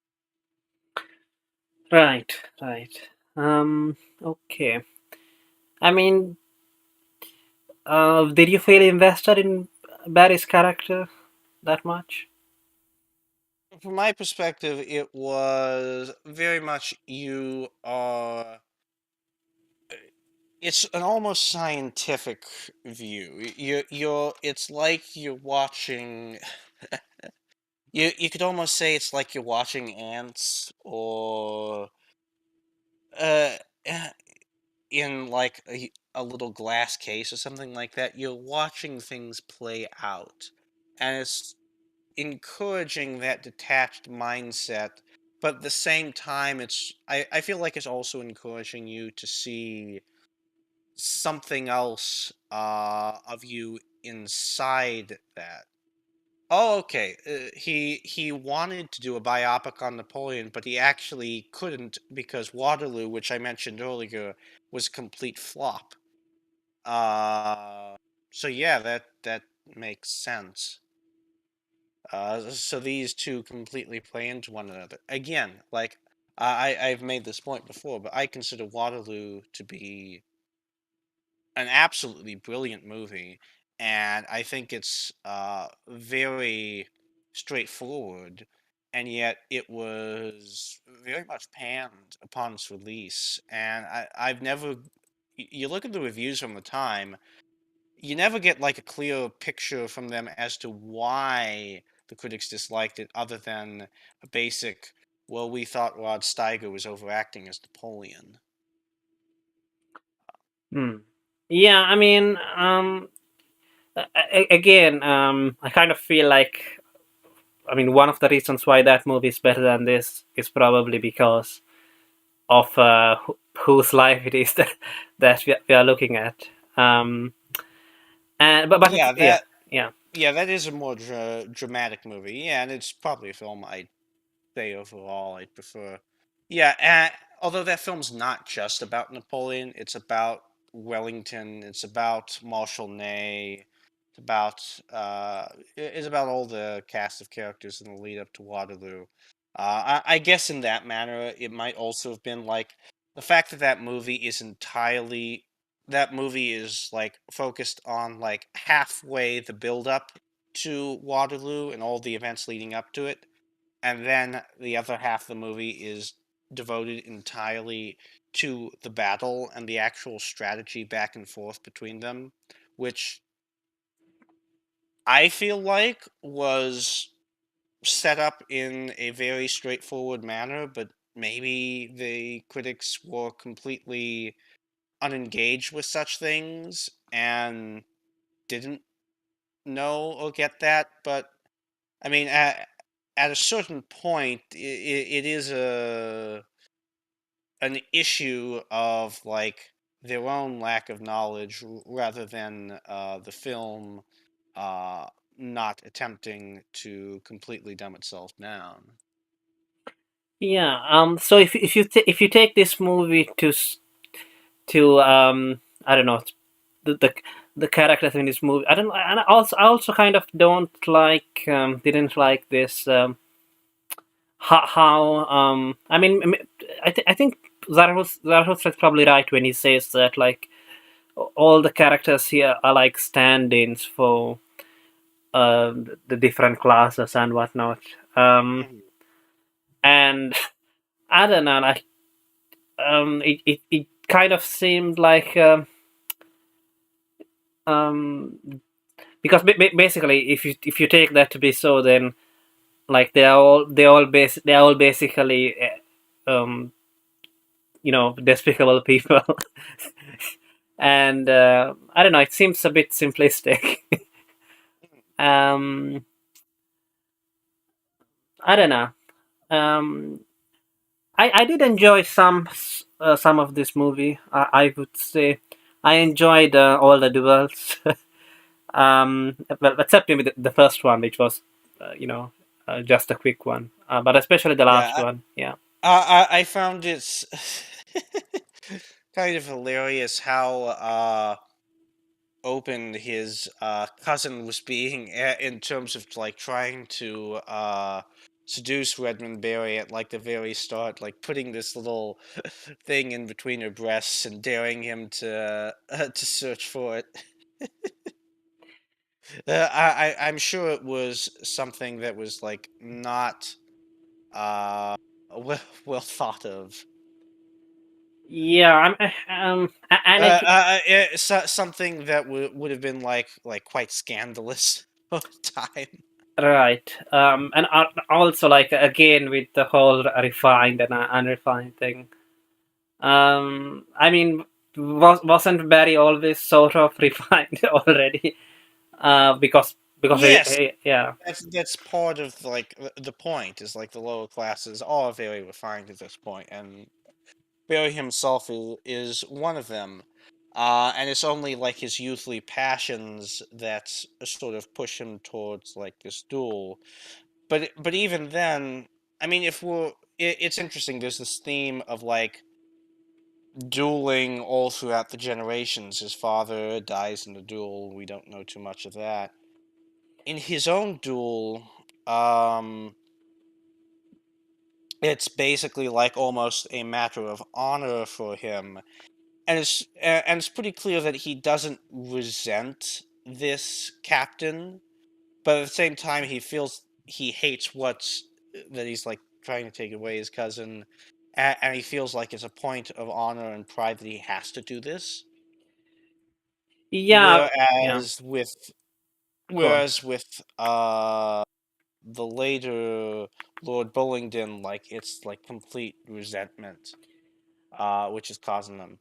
Speaker 1: right, right. Okay. I mean, did you feel invested in Barry's character that much?
Speaker 3: From my perspective, it was very much you are. It's an almost scientific view. You're. It's like you're watching. You could almost say it's like you're watching ants, or uh, eh, in like a little glass case or something like that. You're watching things play out, and it's encouraging that detached mindset, but at the same time I feel like it's also encouraging you to see something else of you inside that. Oh, okay. He wanted to do a biopic on Napoleon, but he actually couldn't because Waterloo, which I mentioned earlier, was a complete flop. Uh, so yeah, that makes sense. So these two completely play into one another. Again, like I've made this point before, but I consider Waterloo to be an absolutely brilliant movie, and I think it's very straightforward, and yet it was very much panned upon its release. And I've never, you look at the reviews from the time, you never get like a clear picture from them as to why the critics disliked it, other than a basic, well, we thought Rod Steiger was overacting as Napoleon.
Speaker 1: Hmm. Yeah, I mean, again, I kind of feel like, I mean, one of the reasons why that movie is better than this is probably because of whose life it is that we are looking at. Um, and but it's
Speaker 3: Yeah,
Speaker 1: yeah,
Speaker 3: that
Speaker 1: yeah.
Speaker 3: yeah, that is a more dramatic movie. Yeah, and it's probably a film I'd say overall I'd prefer. Yeah, although that film's not just about Napoleon, it's about Wellington, it's about Marshal Ney, it's about it's about all the cast of characters in the lead up to Waterloo. I guess in that manner, it might also have been like the fact that that movie is like focused on like halfway the build up to Waterloo and all the events leading up to it, and then the other half of the movie is devoted entirely to the battle and the actual strategy back and forth between them, which I feel like was set up in a very straightforward manner, but maybe the critics were completely unengaged with such things and didn't know or get that. But I mean, at a certain point, it is an issue of like their own lack of knowledge rather than the film uh, not attempting to completely dumb itself down.
Speaker 1: Yeah. So if you take this movie to I don't know, the the the characters in this movie, I don't, and I also kind of don't like didn't like this how I mean I think Zarathustra is probably right when he says that like all the characters here are like stand-ins for the different classes and whatnot.
Speaker 3: Mhm.
Speaker 1: And I don't know, like it kind of seemed like um, because basically, if you take that to be so, then like they are all basically despicable people, and I don't know. It seems a bit simplistic. um, I don't know. Um, I did enjoy some of this movie. I would say I enjoyed all the duels. Well, except maybe the first one, which was just a quick one. But especially the last
Speaker 3: Yeah,
Speaker 1: one. Yeah.
Speaker 3: I found it kind of hilarious how open his cousin was being in terms of like trying to seduce Redmond Barry at like the very start, like putting this little thing in between her breasts and daring him to search for it. I'm sure it was something that was like not well thought of.
Speaker 1: Yeah. And it
Speaker 3: Something that would have been like quite scandalous of the time.
Speaker 1: right. And also like again with the whole refined and unrefined thing. I mean, wasn't Barry always sort of refined already? Because
Speaker 3: Yes,
Speaker 1: yeah.
Speaker 3: that's part of like the point is like the lower classes are very refined at this point, and Barry himself is one of them. And it's only like his youthly passions that sort of push him towards like this duel. But even then, I mean, it's interesting. There's this theme of like dueling all throughout the generations. His father dies in the duel. We don't know too much of that. In his own duel, um, it's basically like almost a matter of honor for him, and it's pretty clear that he doesn't resent this captain, but at the same time he hates what's that he's like trying to take away his cousin, and he feels like it's a point of honor and pride that he has to do this.
Speaker 1: Yeah. Yeah.
Speaker 3: Whereas with
Speaker 1: Go on.
Speaker 3: whereas with the later Lord Bullingdon, like it's like complete resentment, which is causing them.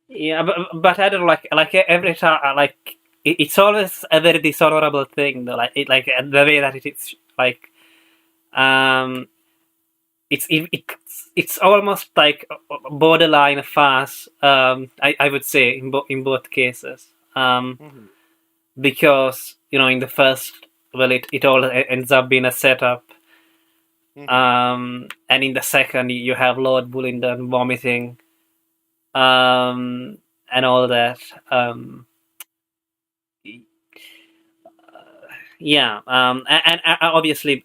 Speaker 1: Yeah, but I don't like every time like it's always a very dishonorable thing though. Like it like the way that it is like um it's almost like borderline farce. I would say in both cases.
Speaker 3: Hmm.
Speaker 1: Because in the first, well, it all ends up being a setup.
Speaker 3: Hmm.
Speaker 1: And in the second, you have Lord Bullingdon vomiting, and all that. Yeah. And obviously,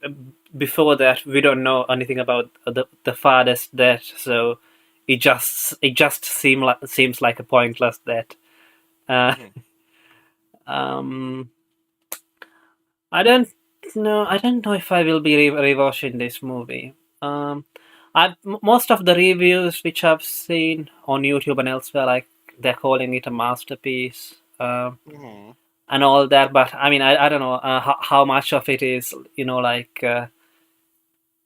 Speaker 1: before that, we don't know anything about the father's death, so it just seems like a pointless death. Uh,
Speaker 3: Hmm.
Speaker 1: um, I don't know. I don't know if I will be rewatching this movie. Um, most of the reviews which I've seen on YouTube and elsewhere, like they're calling it a masterpiece,
Speaker 3: Hmm.
Speaker 1: and all that. But I mean, I don't know how much of it is, like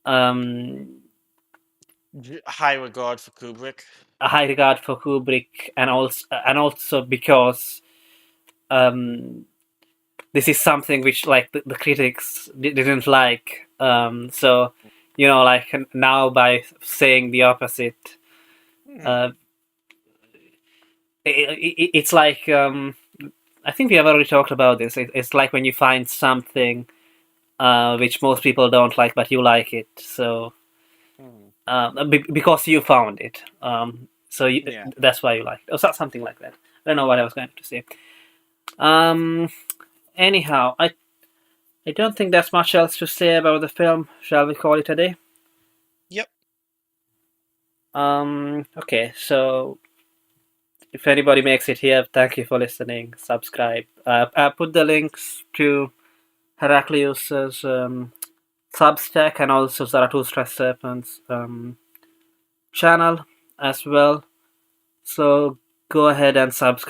Speaker 1: um,
Speaker 3: High regard for Kubrick.
Speaker 1: a high regard for Kubrick, and also because um, this is something which like the critics didn't like. So like now by saying the opposite,
Speaker 3: Hmm.
Speaker 1: uh, it's like I think we have already talked about this. It's like when you find something which most people don't like, but you like it. So
Speaker 3: Hmm.
Speaker 1: because you found it, so
Speaker 3: Yeah.
Speaker 1: that's why you like it, or something like that. I don't know what I was going to say. Um, anyhow, I don't think there's much else to say about the film. Shall we call it a day?
Speaker 3: Yep.
Speaker 1: Okay, so if anybody makes it here, thank you for listening. Subscribe. I put the links to Heraclius's Substack and also Zarathustra Serpent's channel as well. So go ahead and subscribe